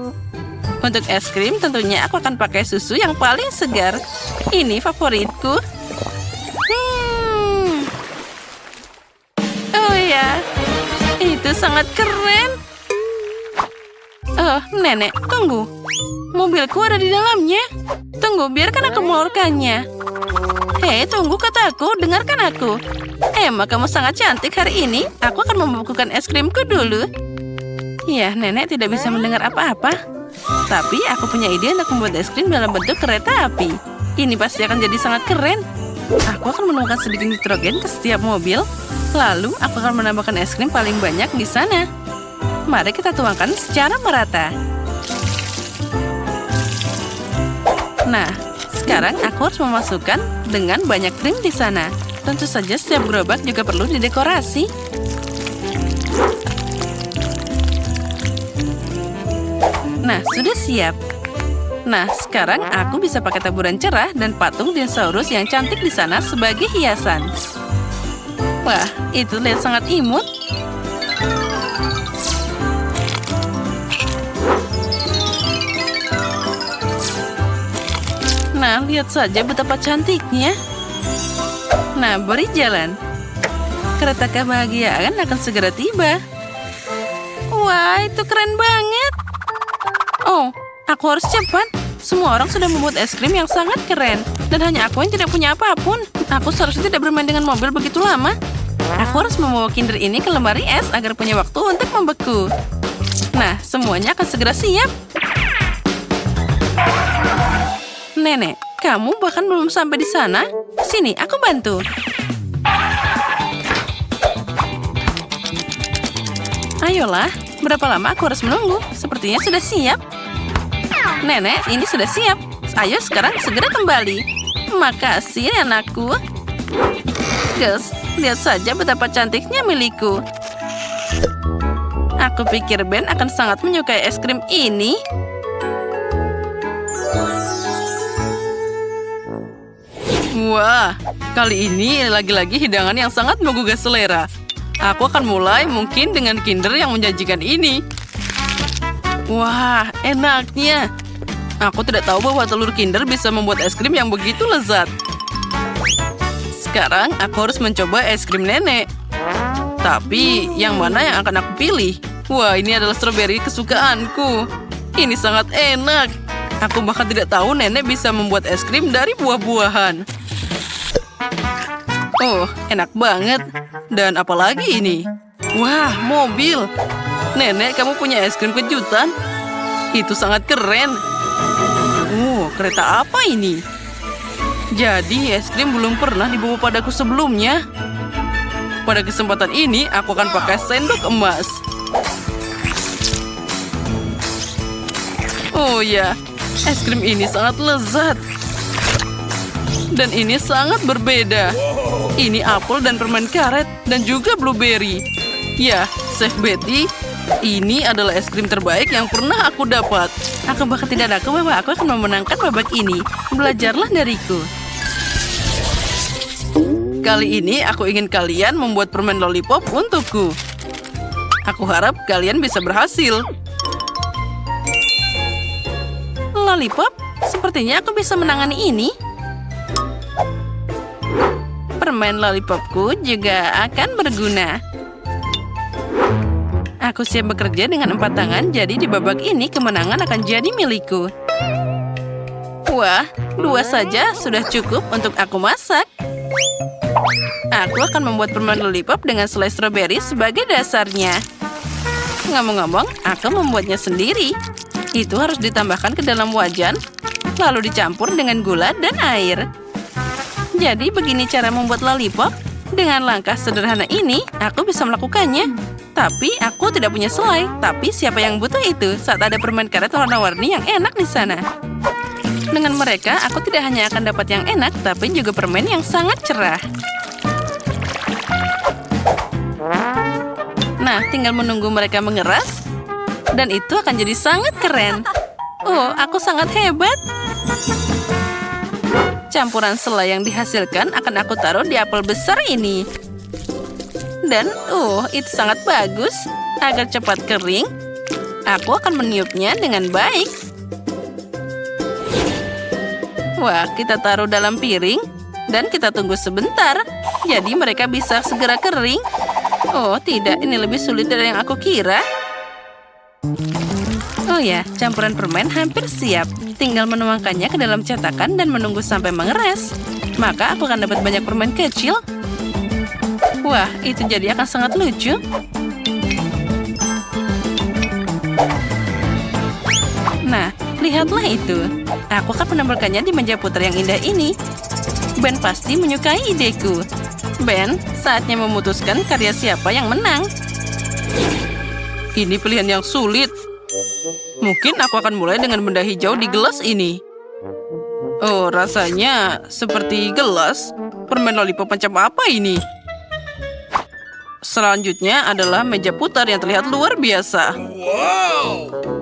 [SPEAKER 1] Untuk es krim tentunya aku akan pakai susu yang paling segar. Ini favoritku. Oh ya, itu sangat keren. Oh, nenek, tunggu. Mobilku ada di dalamnya. Tunggu, biarkan aku mengeluarkannya. Hei, tunggu kataku, dengarkan aku. Emma, kamu sangat cantik hari ini. Aku akan membekukan es krimku dulu. Ya, nenek tidak bisa mendengar apa-apa. Tapi aku punya ide untuk membuat es krim dalam bentuk kereta api. Ini pasti akan jadi sangat keren. Aku akan menemukan sedikit nitrogen ke setiap mobil. Lalu, aku akan menambahkan es krim paling banyak di sana. Mari kita tuangkan secara merata. Nah, sekarang aku harus memasukkan dengan banyak krim di sana. Tentu saja setiap gerobak juga perlu didekorasi. Nah, sudah siap. Nah, sekarang aku bisa pakai taburan cerah dan patung dinosaurus yang cantik di sana sebagai hiasan. Wah, itu lihat sangat imut. Nah, lihat saja betapa cantiknya. Nah, beri jalan. Kereta kebahagiaan akan segera tiba. Wah, itu keren banget. Oh, aku harus cepat. Semua orang sudah membuat es krim yang sangat keren. Dan hanya aku yang tidak punya apapun. Aku seharusnya tidak bermain dengan mobil begitu lama. Aku harus membawa Kinder ini ke lemari es agar punya waktu untuk membeku. Nah, semuanya akan segera siap. Nenek, kamu bahkan belum sampai di sana. Sini, aku bantu. Ayolah, berapa lama aku harus menunggu? Sepertinya sudah siap. Nenek, ini sudah siap. Ayo sekarang segera kembali. Makasih, anakku. Gus, lihat saja betapa cantiknya milikku. Aku pikir Ben akan sangat menyukai es krim ini.
[SPEAKER 2] Wah, kali ini lagi-lagi hidangan yang sangat menggugah selera. Aku akan mulai mungkin dengan Kinder yang menjanjikan ini. Wah, enaknya. Aku tidak tahu bahwa telur Kinder bisa membuat es krim yang begitu lezat. Sekarang aku harus mencoba es krim nenek. Tapi, yang mana yang akan aku pilih? Wah, ini adalah stroberi kesukaanku. Ini sangat enak. Aku bahkan tidak tahu nenek bisa membuat es krim dari buah-buahan. Oh, enak banget. Dan apalagi ini? Wah, mobil. Nenek, kamu punya es krim kejutan? Itu sangat keren. Kereta apa ini? Jadi, es krim belum pernah dibawa padaku sebelumnya. Pada kesempatan ini, aku akan pakai sendok emas. Oh ya, es krim ini sangat lezat. Dan ini sangat berbeda. Ini apel dan permen karet, dan juga blueberry. Ya, Chef Betty, ini adalah es krim terbaik yang pernah aku dapat.
[SPEAKER 1] Aku bahkan tidak ragu bahwa aku akan memenangkan babak ini. Belajarlah dariku.
[SPEAKER 2] Kali ini aku ingin kalian membuat permen lollipop untukku. Aku harap kalian bisa berhasil.
[SPEAKER 1] Lollipop? Sepertinya aku bisa menangani ini. permen lollipopku juga akan berguna. Aku siap bekerja dengan 4 tangan, jadi di babak ini kemenangan akan jadi milikku. Wah, 2 saja sudah cukup untuk aku masak. Aku akan membuat permen lollipop dengan selai stroberi sebagai dasarnya. Ngomong-ngomong, aku membuatnya sendiri. Itu harus ditambahkan ke dalam wajan, lalu dicampur dengan gula dan air. Jadi begini cara membuat lollipop. Dengan langkah sederhana ini, aku bisa melakukannya. Tapi aku tidak punya selai. Tapi siapa yang butuh itu saat ada permen karet warna-warni yang enak di sana? Dengan mereka, aku tidak hanya akan dapat yang enak, tapi juga permen yang sangat cerah. Nah, tinggal menunggu mereka mengeras. Dan itu akan jadi sangat keren. Oh, aku sangat hebat. Campuran selai yang dihasilkan akan aku taruh di apel besar ini. Dan, itu sangat bagus. Agar cepat kering, aku akan meniupnya dengan baik. Wah, kita taruh dalam piring. Dan kita tunggu sebentar. Jadi mereka bisa segera kering. Oh, tidak. Ini lebih sulit dari yang aku kira. Oh ya, campuran permen hampir siap. Tinggal menuangkannya ke dalam cetakan dan menunggu sampai mengeras. Maka aku akan dapat banyak permen kecil. Wah, itu jadi akan sangat lucu. Nah, lihatlah itu. Aku akan menempelkannya di meja putar yang indah ini. Ben pasti menyukai ideku. Ben, saatnya memutuskan karya siapa yang menang.
[SPEAKER 2] Ini pilihan yang sulit. Mungkin aku akan mulai dengan benda hijau di gelas ini. Oh, rasanya seperti gelas. Permen lollipop macam apa ini? Selanjutnya adalah meja putar yang terlihat luar biasa.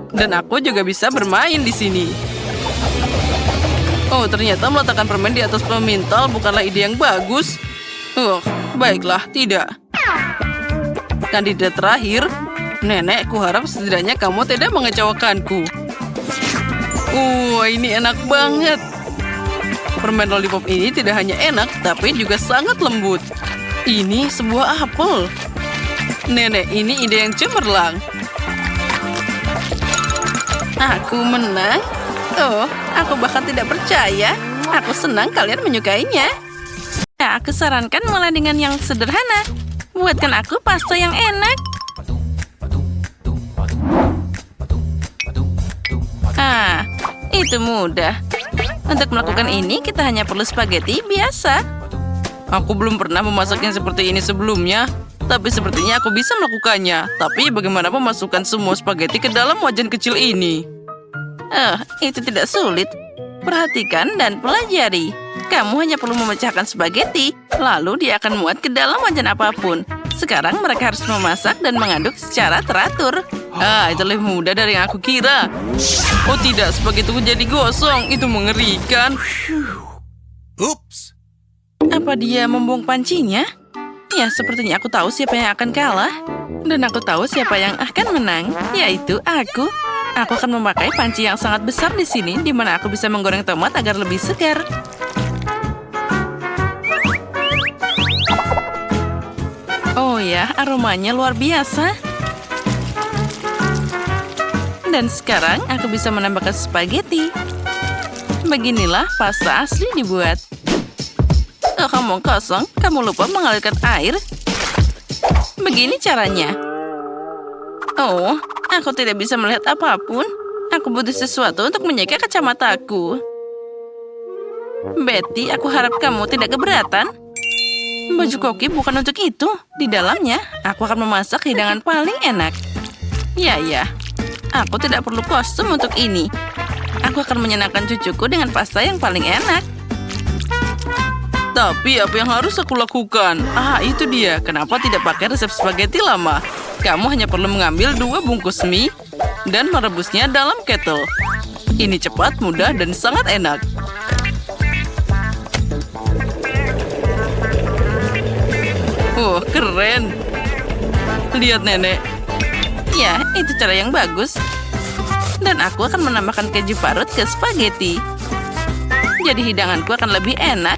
[SPEAKER 2] Dan aku juga bisa bermain di sini. Oh, ternyata meletakkan permen di atas pemintal bukanlah ide yang bagus. Baiklah, tidak. Kandidat terakhir, Nenek, kuharap setidaknya kamu tidak mengecewakanku. Ini enak banget. Permen lollipop ini tidak hanya enak, tapi juga sangat lembut. Ini sebuah apel. Nenek, ini ide yang cemerlang.
[SPEAKER 1] Aku menang. Oh, aku bahkan tidak percaya. Aku senang kalian menyukainya. Ya, aku sarankan mulai dengan yang sederhana. Buatkan aku pasta yang enak. Itu mudah. Untuk melakukan ini, kita hanya perlu spaghetti biasa.
[SPEAKER 2] Aku belum pernah memasak yang seperti ini sebelumnya. Tapi sepertinya aku bisa melakukannya. Tapi bagaimana memasukkan semua spaghetti ke dalam wajan kecil ini?
[SPEAKER 1] Itu tidak sulit. Perhatikan dan pelajari. Kamu hanya perlu memecahkan spaghetti. Lalu dia akan muat ke dalam wajan apapun. Sekarang mereka harus memasak dan mengaduk secara teratur.
[SPEAKER 2] Itu lebih mudah dari yang aku kira. Oh tidak, spaghettiku jadi gosong. Itu mengerikan.
[SPEAKER 3] Oops.
[SPEAKER 1] Apa dia membuang pancinya? Ya, sepertinya aku tahu siapa yang akan kalah. Dan aku tahu siapa yang akan menang, yaitu aku. Aku akan memakai panci yang sangat besar di sini, di mana aku bisa menggoreng tomat agar lebih segar. Oh ya, aromanya luar biasa. Dan sekarang aku bisa menambahkan spaghetti. Beginilah pasta asli dibuat. Kamu kosong, kamu lupa mengalirkan air. Begini caranya. Oh, aku tidak bisa melihat apapun. Aku butuh sesuatu untuk menjaga kacamataku. Betty, aku harap kamu tidak keberatan. Baju koki bukan untuk itu. Di dalamnya, aku akan memasak hidangan paling enak. Ya. Aku tidak perlu kostum untuk ini. Aku akan menyenangkan cucuku dengan pasta yang paling enak.
[SPEAKER 2] Tapi apa yang harus aku lakukan? Itu dia. Kenapa tidak pakai resep spaghetti lama? Kamu hanya perlu mengambil 2 bungkus mie dan merebusnya dalam kettle. Ini cepat, mudah, dan sangat enak. Keren. Lihat, Nenek.
[SPEAKER 1] Ya, itu cara yang bagus. Dan aku akan menambahkan keju parut ke spaghetti. Jadi hidanganku akan lebih enak.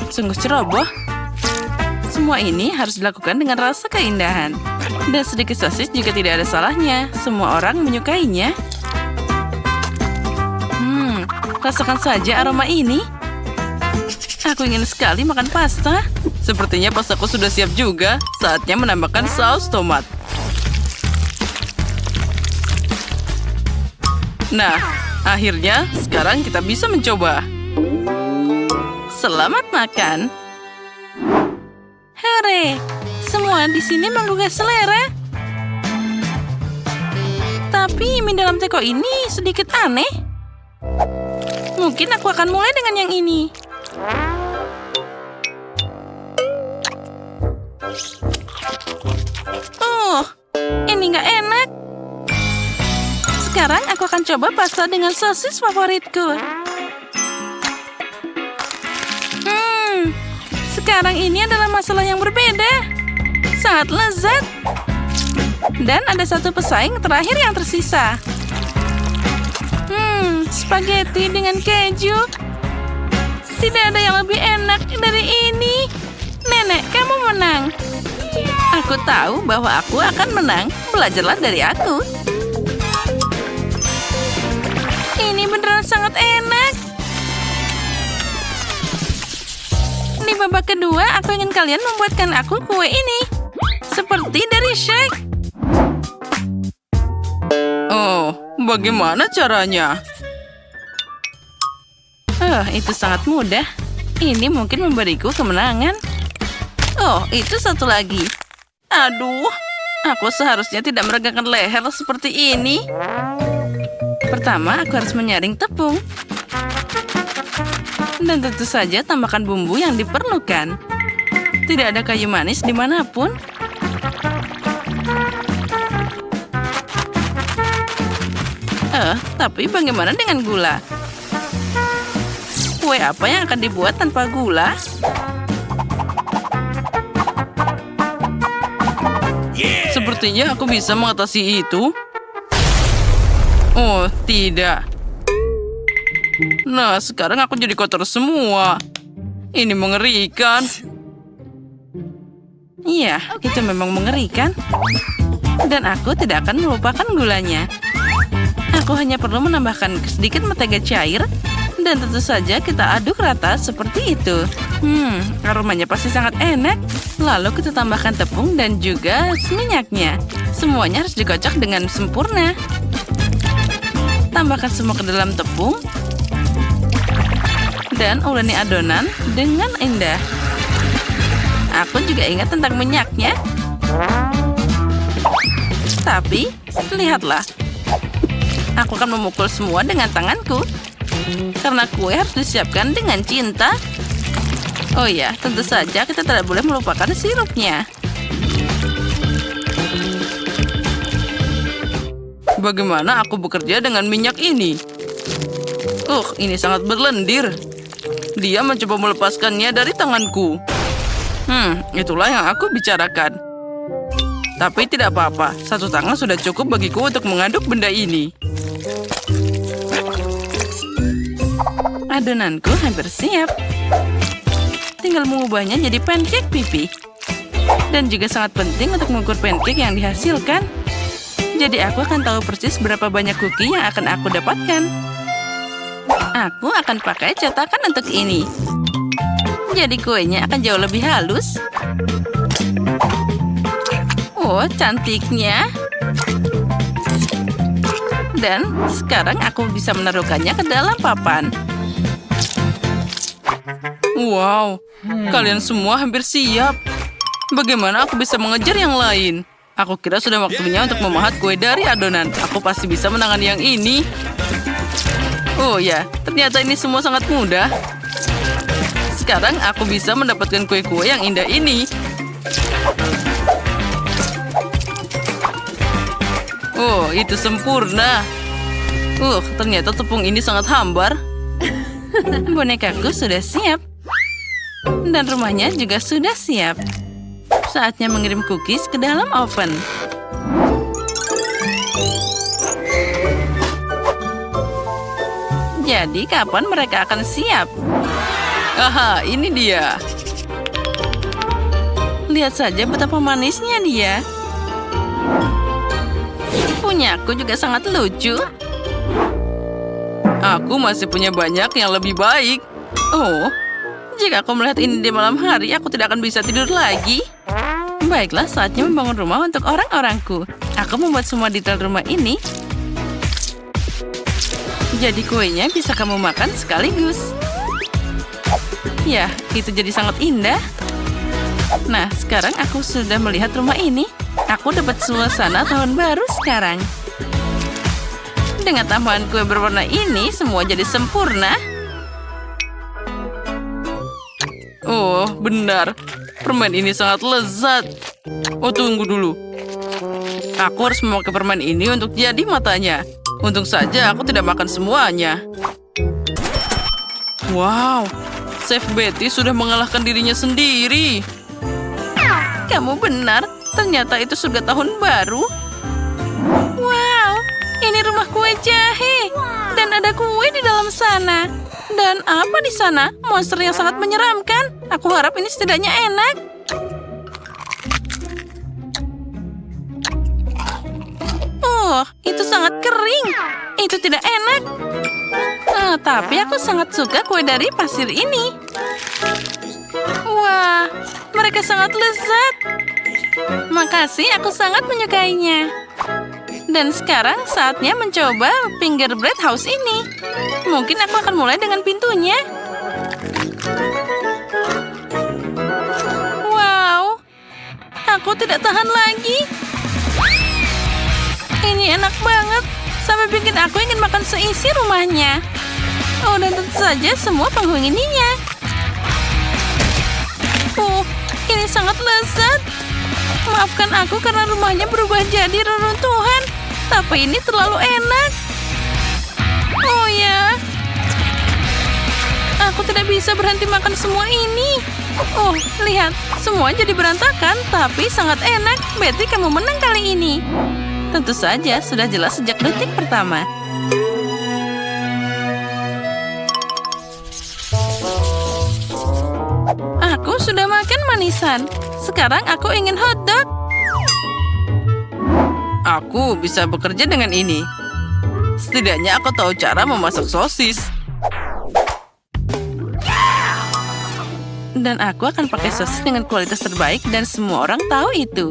[SPEAKER 1] Sungguh ceroboh. Semua ini harus dilakukan dengan rasa keindahan. Dan sedikit sosis juga tidak ada salahnya. Semua orang menyukainya. Rasakan saja aroma ini. Aku ingin sekali makan pasta.
[SPEAKER 2] Sepertinya pastaku sudah siap juga. Saatnya menambahkan saus tomat. Nah, akhirnya sekarang kita bisa mencoba.
[SPEAKER 1] Selamat makan. Hore! Semua di sini menggugah selera. Tapi mie dalam teko ini sedikit aneh. Mungkin aku akan mulai dengan yang ini. Ini nggak enak. Sekarang aku akan coba pasta dengan sosis favoritku. Sekarang ini adalah masalah yang berbeda. Sangat lezat. Dan ada satu pesaing terakhir yang tersisa. Spaghetti dengan keju. Tidak ada yang lebih enak dari ini. Nenek, kamu menang. Aku tahu bahwa aku akan menang. Belajarlah dari aku. Ini beneran sangat enak. Di babak kedua, aku ingin kalian membuatkan aku kue ini. Seperti dari Shrek.
[SPEAKER 2] Oh, bagaimana caranya?
[SPEAKER 1] Itu sangat mudah. Ini mungkin memberiku kemenangan. Oh, itu satu lagi. Aduh, aku seharusnya tidak meregangkan leher seperti ini. Pertama, aku harus menyaring tepung. Dan tentu saja tambahkan bumbu yang diperlukan. Tidak ada kayu manis dimanapun. Tapi bagaimana dengan gula? Kue apa yang akan dibuat tanpa gula?
[SPEAKER 2] Sepertinya aku bisa mengatasi itu. Oh, tidak. Nah, sekarang aku jadi kotor semua. Ini mengerikan.
[SPEAKER 1] Iya, itu memang mengerikan. Dan aku tidak akan melupakan gulanya. Aku hanya perlu menambahkan sedikit mentega cair. Dan tentu saja kita aduk rata seperti itu. Aromanya pasti sangat enak. Lalu kita tambahkan tepung dan juga minyaknya. Semuanya harus dikocok dengan sempurna. Tambahkan semua ke dalam tepung. Dan uleni adonan dengan indah. Aku juga ingat tentang minyaknya. Tapi, lihatlah. Aku akan memukul semua dengan tanganku. Karena kue harus disiapkan dengan cinta. Oh ya, tentu saja kita tidak boleh melupakan sirupnya.
[SPEAKER 2] Bagaimana aku bekerja dengan minyak ini? Ini sangat berlendir. Dia mencoba melepaskannya dari tanganku. Itulah yang aku bicarakan. Tapi tidak apa-apa, satu tangan sudah cukup bagiku untuk mengaduk benda ini.
[SPEAKER 1] Adonanku hampir siap. Tinggal mengubahnya jadi pancake pipi. Dan juga sangat penting untuk mengukur pancake yang dihasilkan. Jadi aku akan tahu persis berapa banyak cookie yang akan aku dapatkan. Aku akan pakai cetakan untuk ini. Jadi kuenya akan jauh lebih halus. Oh, cantiknya. Dan sekarang aku bisa menaruhkannya ke dalam papan.
[SPEAKER 2] Wow, kalian semua hampir siap. Bagaimana aku bisa mengejar yang lain? Aku kira sudah waktunya untuk memahat kue dari adonan. Aku pasti bisa menangani yang ini. Oh ya, ternyata ini semua sangat mudah. Sekarang aku bisa mendapatkan kue-kue yang indah ini. Oh, itu sempurna. Ternyata tepung ini sangat hambar.
[SPEAKER 1] Bonekaku sudah siap. Dan rumahnya juga sudah siap. Saatnya mengirim cookies ke dalam oven. Jadi kapan mereka akan siap?
[SPEAKER 2] Aha, ini dia.
[SPEAKER 1] Lihat saja betapa manisnya dia. Punyaku juga sangat lucu.
[SPEAKER 2] Aku masih punya banyak yang lebih baik.
[SPEAKER 1] Oh, jika aku melihat ini di malam hari, aku tidak akan bisa tidur lagi. Baiklah, saatnya membangun rumah untuk orang-orangku. Aku membuat semua detail rumah ini. Jadi kuenya bisa kamu makan sekaligus. Ya, itu jadi sangat indah. Nah, sekarang aku sudah melihat rumah ini. Aku dapat suasana tahun baru sekarang. Dengan tambahan kue berwarna ini, semua jadi sempurna.
[SPEAKER 2] Oh, benar. Permen ini sangat lezat. Oh, tunggu dulu. Aku harus memakai permen ini untuk jadi matanya. Untung saja aku tidak makan semuanya. Wow, Chef Betty sudah mengalahkan dirinya sendiri.
[SPEAKER 1] Kamu benar, ternyata itu surga tahun baru. Wow, ini rumah kue jahe. Dan ada kue di dalam sana. Dan apa di sana? Monster yang sangat menyeramkan. Aku harap ini setidaknya enak. Oh, itu sangat kering. Itu tidak enak. Tapi aku sangat suka kue dari pasir ini. Wah, mereka sangat lezat. Makasih, aku sangat menyukainya. Dan sekarang saatnya mencoba fingerbread house ini. Mungkin aku akan mulai dengan pintunya. Wow, aku tidak tahan lagi. Ini enak banget, sampai bikin aku ingin makan seisi rumahnya. Oh, dan tentu saja semua penghuninya. Oh, ini sangat lezat. Maafkan aku karena rumahnya berubah jadi reruntuhan. Tapi ini terlalu enak. Oh ya. Aku tidak bisa berhenti makan semua ini. Oh, lihat. Semua jadi berantakan, tapi sangat enak. Betty, kamu menang kali ini. Tentu saja, sudah jelas sejak detik pertama. Aku sudah makan manisan. Sekarang aku ingin hotdog.
[SPEAKER 2] Aku bisa bekerja dengan ini. Setidaknya aku tahu cara memasak sosis.
[SPEAKER 1] Dan aku akan pakai sosis dengan kualitas terbaik dan semua orang tahu itu.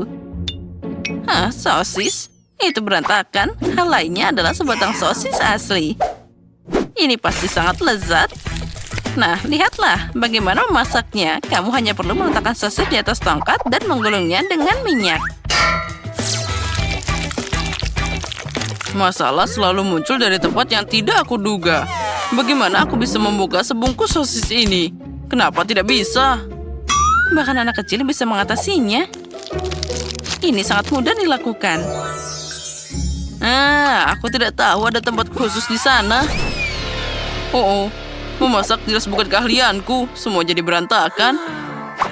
[SPEAKER 1] Hah, sosis? Itu berantakan. Hal lainnya adalah sebatang sosis asli. Ini pasti sangat lezat. Nah, lihatlah bagaimana memasaknya. Kamu hanya perlu meletakkan sosis di atas tongkat dan menggulungnya dengan minyak.
[SPEAKER 2] Masalah selalu muncul dari tempat yang tidak aku duga. Bagaimana aku bisa membuka sebungkus sosis ini? Kenapa tidak bisa?
[SPEAKER 1] Bahkan anak kecil bisa mengatasinya. Ini sangat mudah dilakukan.
[SPEAKER 2] Aku tidak tahu ada tempat khusus di sana. Oh, memasak jelas bukan keahlianku. Semua jadi berantakan.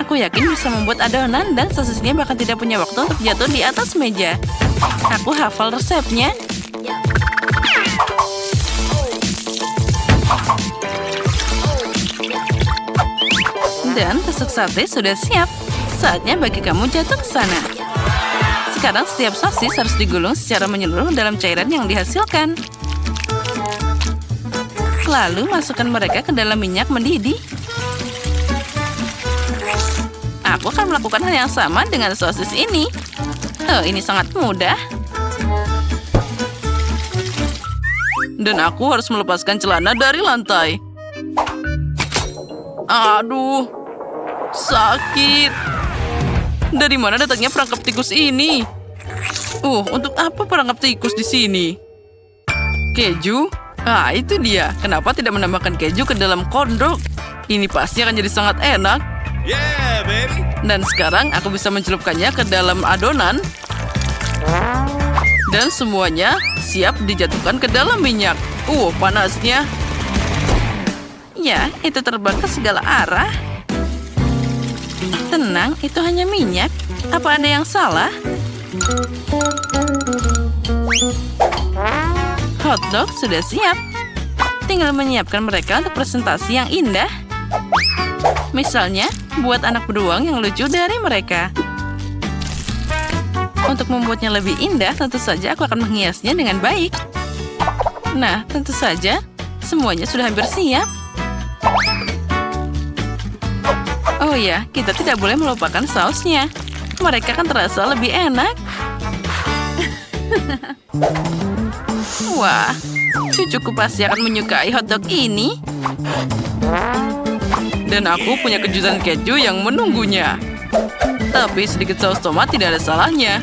[SPEAKER 1] Aku yakin bisa membuat adonan dan sosisnya bahkan tidak punya waktu untuk jatuh di atas meja. Aku hafal resepnya. Dan tusuk sate sudah siap. Saatnya bagi kamu jatuh ke sana. Sekarang setiap sosis harus digulung secara menyeluruh dalam cairan yang dihasilkan. Lalu masukkan mereka ke dalam minyak mendidih. Aku akan melakukan hal yang sama dengan sosis ini. Oh, ini sangat mudah.
[SPEAKER 2] Dan aku harus melepaskan celana dari lantai. Aduh, sakit. Dari mana datangnya perangkap tikus ini? Untuk apa perangkap tikus di sini? Keju? Itu dia. Kenapa tidak menambahkan keju ke dalam kondok? Ini pasti akan jadi sangat enak.
[SPEAKER 3] Yeah, baby.
[SPEAKER 2] Dan sekarang aku bisa mencelupkannya ke dalam adonan. Dan semuanya siap dijatuhkan ke dalam minyak. Panasnya.
[SPEAKER 1] Ya, itu terbang ke segala arah. Tenang, itu hanya minyak. Apa ada yang salah? Hotdog sudah siap. Tinggal menyiapkan mereka untuk presentasi yang indah. Misalnya, buat anak beruang yang lucu dari mereka. Untuk membuatnya lebih indah, tentu saja aku akan menghiasnya dengan baik. Nah, tentu saja, semuanya sudah hampir siap. Oh ya, kita tidak boleh melupakan sausnya. Mereka kan terasa lebih enak. Wah, cucuku pasti akan menyukai hotdog ini.
[SPEAKER 2] Dan aku punya kejutan keju yang menunggunya. Tapi sedikit saus tomat tidak ada salahnya.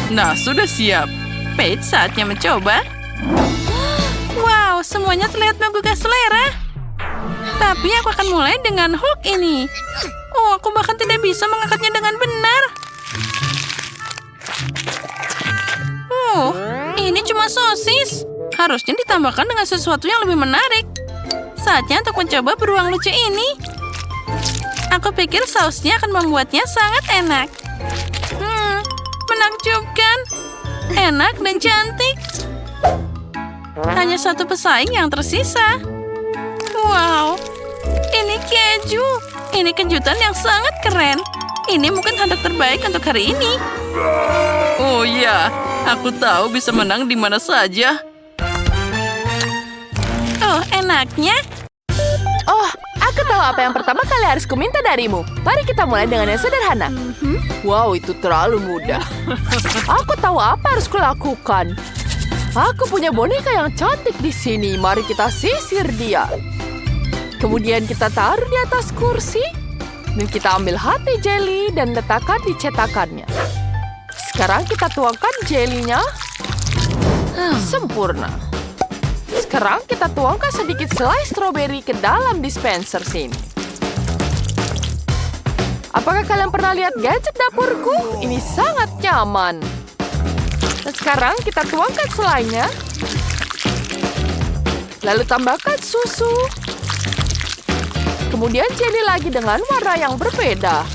[SPEAKER 2] Nah, sudah siap.
[SPEAKER 1] Paige, saatnya mencoba. Wow, semuanya terlihat menggugah selera. Tapi aku akan mulai dengan Hulk ini. Oh, aku bahkan tidak bisa mengangkatnya dengan benar. Oh, ini cuma sosis. Harusnya ditambahkan dengan sesuatu yang lebih menarik. Saatnya untuk mencoba beruang lucu ini. Aku pikir sausnya akan membuatnya sangat enak. Menakjubkan. Enak dan cantik. Hanya satu pesaing yang tersisa. Wow, ini keju. Ini kejutan yang sangat keren. Ini mungkin hotdog terbaik untuk hari ini.
[SPEAKER 2] Oh iya, aku tahu bisa menang di mana saja.
[SPEAKER 1] Oh, enaknya.
[SPEAKER 4] Oh, aku tahu apa yang pertama kali harus kuminta darimu. Mari kita mulai dengan yang sederhana. Wow, itu terlalu mudah. Aku tahu apa harus kulakukan. Aku punya boneka yang cantik di sini. Mari kita sisir dia. Kemudian kita taruh di atas kursi. Dan kita ambil hati jelly dan letakkan di cetakannya. Sekarang kita tuangkan jelinya. Sempurna. Sekarang kita tuangkan sedikit selai stroberi ke dalam dispenser sini. Apakah kalian pernah lihat gadget dapurku? Ini sangat nyaman. Dan sekarang kita tuangkan selainya. Lalu tambahkan susu. Kemudian jelly lagi dengan warna yang berbeda.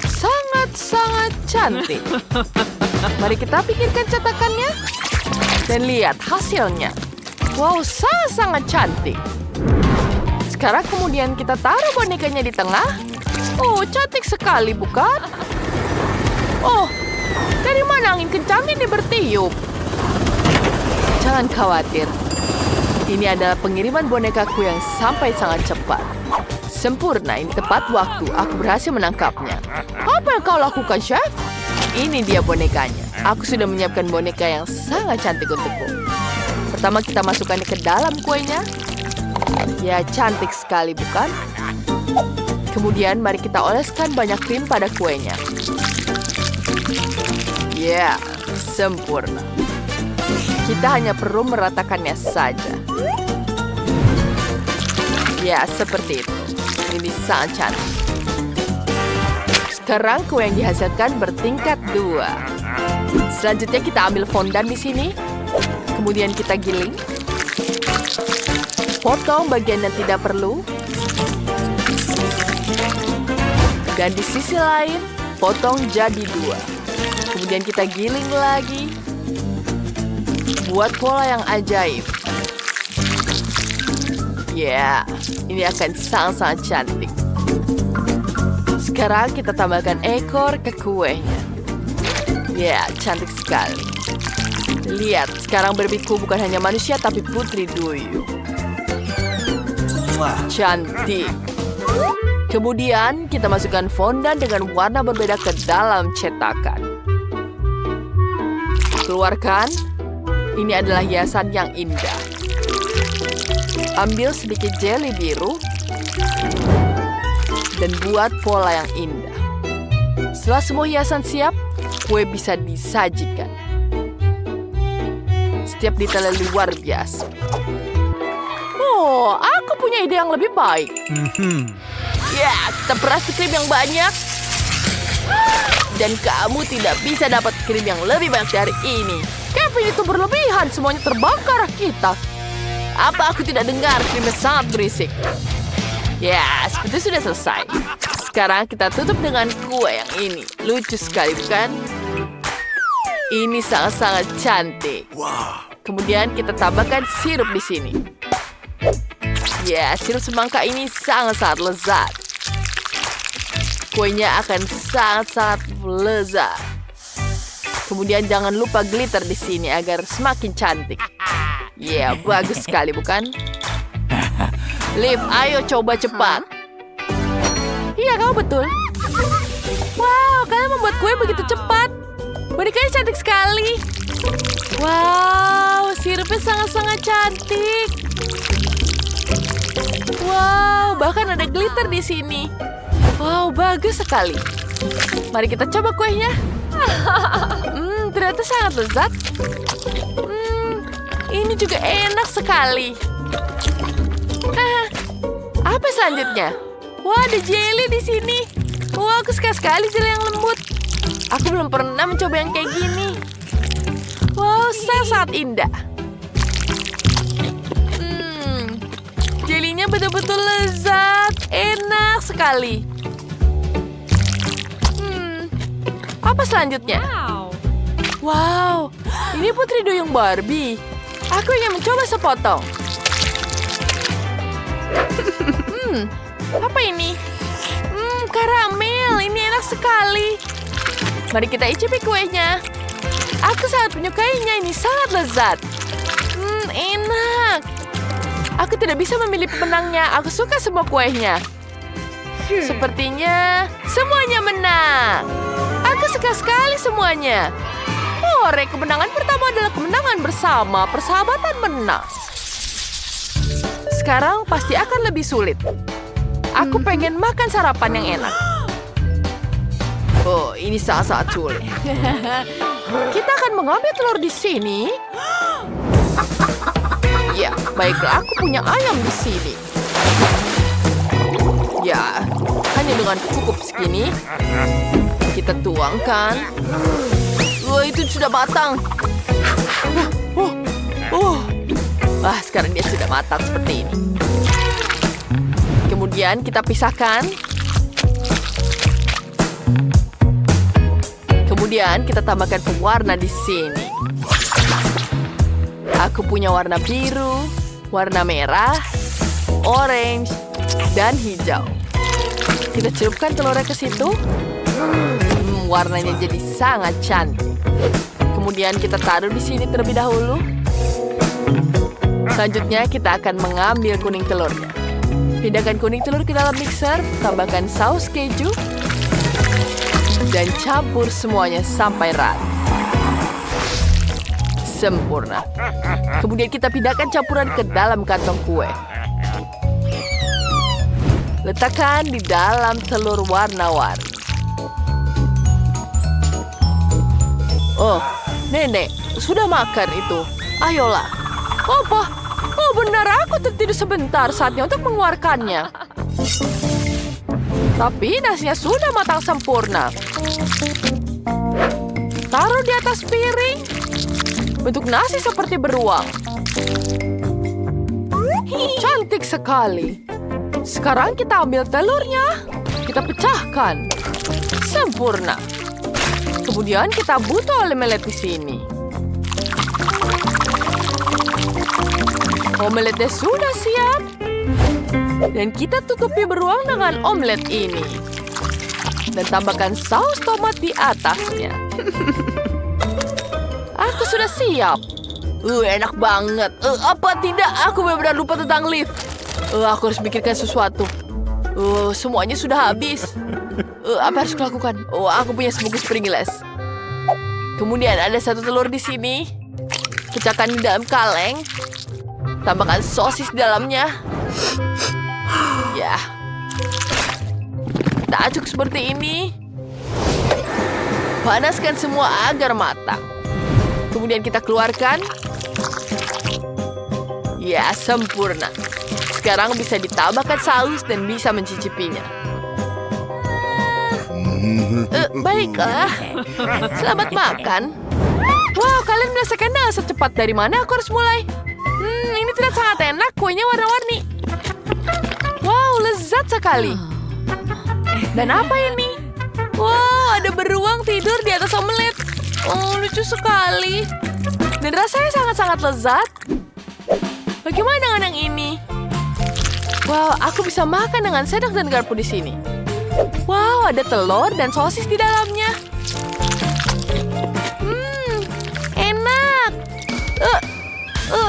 [SPEAKER 4] Sangat-sangat cantik. Mari kita pikirkan cetakannya. Dan lihat hasilnya. Wow, sangat-sangat cantik. Sekarang kemudian kita taruh bonekanya di tengah. Oh, cantik sekali, bukan? Oh, dari mana angin kencang ini bertiup? Jangan khawatir. Ini adalah pengiriman bonekaku yang sampai sangat cepat. Sempurna, ini tepat waktu. Aku berhasil menangkapnya. Apa yang kau lakukan, Chef? Ini dia bonekanya. Aku sudah menyiapkan boneka yang sangat cantik untukku. Pertama kita masukkannya ke dalam kuenya. Ya, cantik sekali, bukan? Kemudian mari kita oleskan banyak krim pada kuenya. Ya, sempurna. Kita hanya perlu meratakannya saja. Ya, seperti itu. Ini sangat cantik. Sekarang kue yang dihasilkan bertingkat 2. Selanjutnya kita ambil fondan di sini. Kemudian kita giling. Potong bagian yang tidak perlu. Dan di sisi lain, potong jadi 2. Kemudian kita giling lagi. Buat pola yang ajaib. Ya, ini akan sangat-sangat cantik. Sekarang kita tambahkan ekor ke kuenya. Ya, cantik sekali. Lihat, sekarang berbiku bukan hanya manusia tapi putri duyung. Cantik. Kemudian kita masukkan fondan dengan warna berbeda ke dalam cetakan. Keluarkan. Ini adalah hiasan yang indah. Ambil sedikit jelly biru dan buat pola yang indah. Setelah semua hiasan siap, kue bisa disajikan. Setiap detailnya luar biasa. Oh, aku punya ide yang lebih baik. Ya, kita peras krim yang banyak. Dan kamu tidak bisa dapat krim yang lebih banyak dari ini. Kevin, itu berlebihan. Semuanya terbakar kita. Apa aku tidak dengar? Krimnya sangat berisik. Ya, seperti sudah selesai. Sekarang kita tutup dengan kue yang ini. Lucu sekali, bukan? Ini sangat-sangat cantik. Kemudian kita tambahkan sirup di sini. Ya, sirup semangka ini sangat-sangat lezat. Kuenya akan sangat-sangat lezat. Kemudian jangan lupa glitter di sini agar semakin cantik. Ya, bagus sekali bukan? Liv, ayo coba cepat. Iya, kamu betul. Wow, kalian membuat kue begitu cepat. Bonekanya cantik sekali. Wow, sirupnya sangat-sangat cantik. Wow, bahkan ada glitter di sini. Wow, bagus sekali. Mari kita coba kuenya. Ternyata sangat lezat. Ini juga enak sekali. Apa selanjutnya? Wah, ada jelly di sini. Wah, aku suka sekali jelly yang lembut. Aku belum pernah mencoba yang kayak gini. Wow, sangat indah. Jelinya betul-betul lezat. Enak sekali. Apa selanjutnya? Wow, ini putri duyung Barbie. Aku ingin mencoba sepotong. Apa ini? Karamel. Ini enak sekali. Mari kita icipi kuenya. Aku sangat menyukainya. Ini sangat lezat. Enak. Aku tidak bisa memilih pemenangnya. Aku suka semua kuenya. Sepertinya semuanya menang. Aku suka sekali semuanya. Hore, kemenangan pertama adalah kemenangan bersama. Persahabatan menang. Sekarang pasti akan lebih sulit. Aku pengen makan sarapan yang enak. Oh, ini sangat-sangat sulit. Kita akan mengambil telur di sini. Ya, baiklah, aku punya ayam di sini. Ya, hanya dengan cukup segini. Kita tuangkan. Wah, itu sudah matang. Sekarang dia sudah matang seperti ini. Kemudian kita pisahkan. Kemudian kita tambahkan pewarna di sini. Aku punya warna biru, warna merah, orange, dan hijau. Kita celupkan telurnya ke situ. Warnanya jadi sangat cantik. Kemudian kita taruh di sini terlebih dahulu. Selanjutnya kita akan mengambil kuning telurnya. Pindahkan kuning telur ke dalam mixer, tambahkan saus keju, dan campur semuanya sampai rata. Sempurna. Kemudian kita pindahkan campuran ke dalam kantong kue. Letakkan di dalam telur warna-warni. Oh, nenek, sudah makan itu. Ayolah. Apa? Oh, benar, aku tertidur sebentar, saatnya untuk mengeluarkannya. Tapi nasinya sudah matang sempurna. Taruh di atas piring. Bentuk nasi seperti beruang. Cantik sekali. Sekarang kita ambil telurnya. Kita pecahkan. Sempurna. Kemudian kita butuh omelet di sini. Omeletnya sudah siap. Dan kita tutupi beruang dengan omelet ini. Dan tambahkan saus tomat di atasnya. Aku sudah siap. Enak banget. Apa tidak? Aku benar-benar lupa tentang Liv. Aku harus pikirkan sesuatu. Semuanya sudah habis. Apa harus kulakukan? Aku punya sebungkus Pringles. Kemudian ada satu telur di sini. Pecahkan di dalam kaleng. Tambahkan sosis di dalamnya. Ya. Kita aduk seperti ini. Panaskan semua agar matang. Kemudian kita keluarkan. Ya, sempurna. Sekarang bisa ditambahkan saus dan bisa mencicipinya. Baiklah. Selamat makan. Wow, kalian merasakan secepat dari mana aku harus mulai? Ini tidak sangat enak. Kuenya warna-warni. Wow, lezat sekali. Dan apa ini? Wow, ada beruang tidur di atas omelet. Oh, lucu sekali. Dan rasanya sangat-sangat lezat. Bagaimana dengan yang ini? Wow, aku bisa makan dengan sendok dan garpu di sini. Wow, ada telur dan sosis di dalamnya. Enak.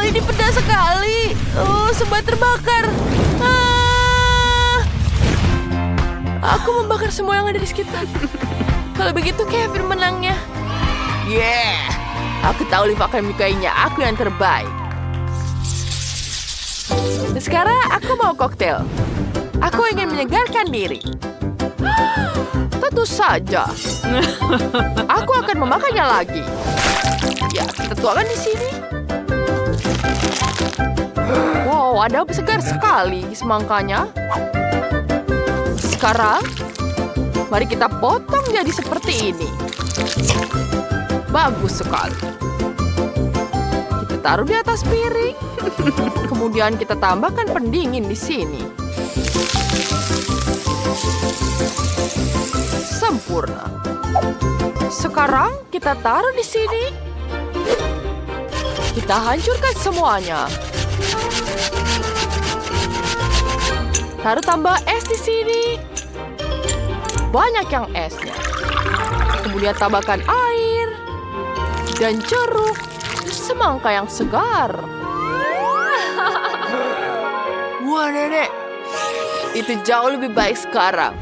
[SPEAKER 4] Ini pedas sekali. Semua terbakar. Aku membakar semua yang ada di sekitar. Kalau begitu Kevin menangnya. Yeah, aku tahu Liv akan menyukainya. Aku yang terbaik. Dan sekarang aku mau koktail. Aku ingin menyegarkan diri. Tentu saja. Aku akan memakannya lagi. Ya, kita tuangkan di sini. Wow, ada segar sekali semangkanya. Sekarang, mari kita potong jadi seperti ini. Bagus sekali. Kita taruh di atas piring. Kemudian kita tambahkan pendingin di sini. Sempurna. Sekarang kita taruh di sini. Kita hancurkan semuanya. Taruh tambah es di sini. Banyak yang esnya. Kemudian tambahkan air dan jeruk, semangka yang segar. Wah, Nenek. Itu jauh lebih baik sekarang.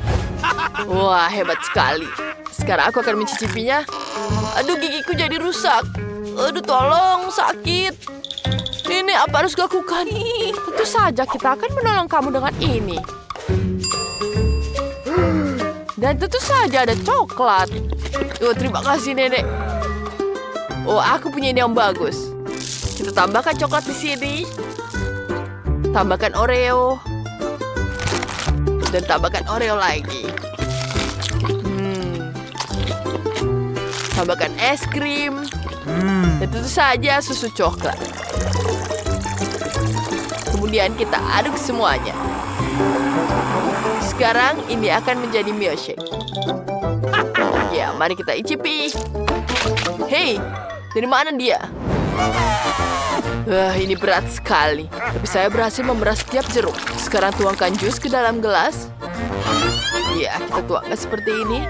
[SPEAKER 4] Wah, hebat sekali. Sekarang aku akan mencicipinya. Aduh, gigiku jadi rusak. Aduh, tolong, sakit. Nenek, apa harus lakukan? Tentu saja kita akan menolong kamu dengan ini. Dan tentu saja ada coklat. Terima kasih, Nenek. Oh, aku punya ide yang bagus. Kita tambahkan coklat di sini. Tambahkan Oreo. Dan tambahkan Oreo lagi. Tambahkan es krim. Dan tentu saja susu coklat. Kemudian kita aduk semuanya. Sekarang ini akan menjadi milkshake. Ya, mari kita icipi. Hei, dari mana dia? Wah, ini berat sekali. Tapi saya berhasil memeras setiap jeruk. Sekarang tuangkan jus ke dalam gelas. Ya, kita tuangkan seperti ini.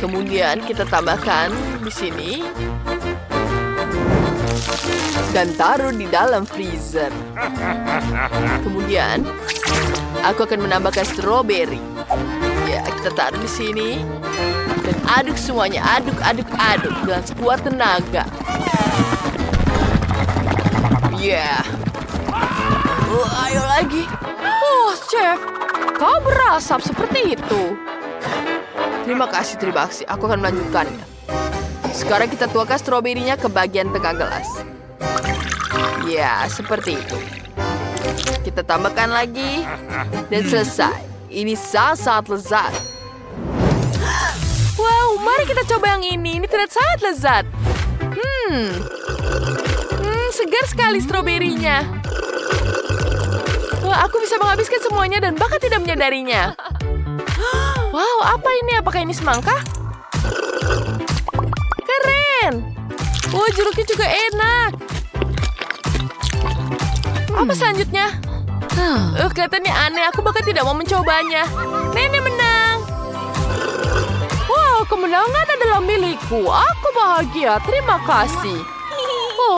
[SPEAKER 4] Kemudian kita tambahkan di sini. Dan taruh di dalam freezer. Kemudian, aku akan menambahkan stroberi. Ya, kita taruh di sini. Dan aduk semuanya. Aduk, aduk, aduk. Dengan sekuat tenaga. Ya. Ayo lagi. Oh, Chef. Kau berasap seperti itu. Terima kasih, terima kasih. Aku akan melanjutkannya. Sekarang kita tuangkan stroberinya ke bagian tengah gelas. Ya, seperti itu. Kita tambahkan lagi. Dan selesai. Ini sangat lezat. Wow, mari kita coba yang ini. Ini terlihat sangat lezat. Segar sekali stroberinya. Wah, aku bisa menghabiskan semuanya dan bahkan tidak menyadarinya. Wow, apa ini? Apakah ini semangka? Keren. Wah, jeruknya juga enak. Apa selanjutnya? Kelihatannya aneh. Aku bahkan tidak mau mencobanya. Nenek menang. Wow, kemenangan adalah milikku. Aku bahagia. Terima kasih.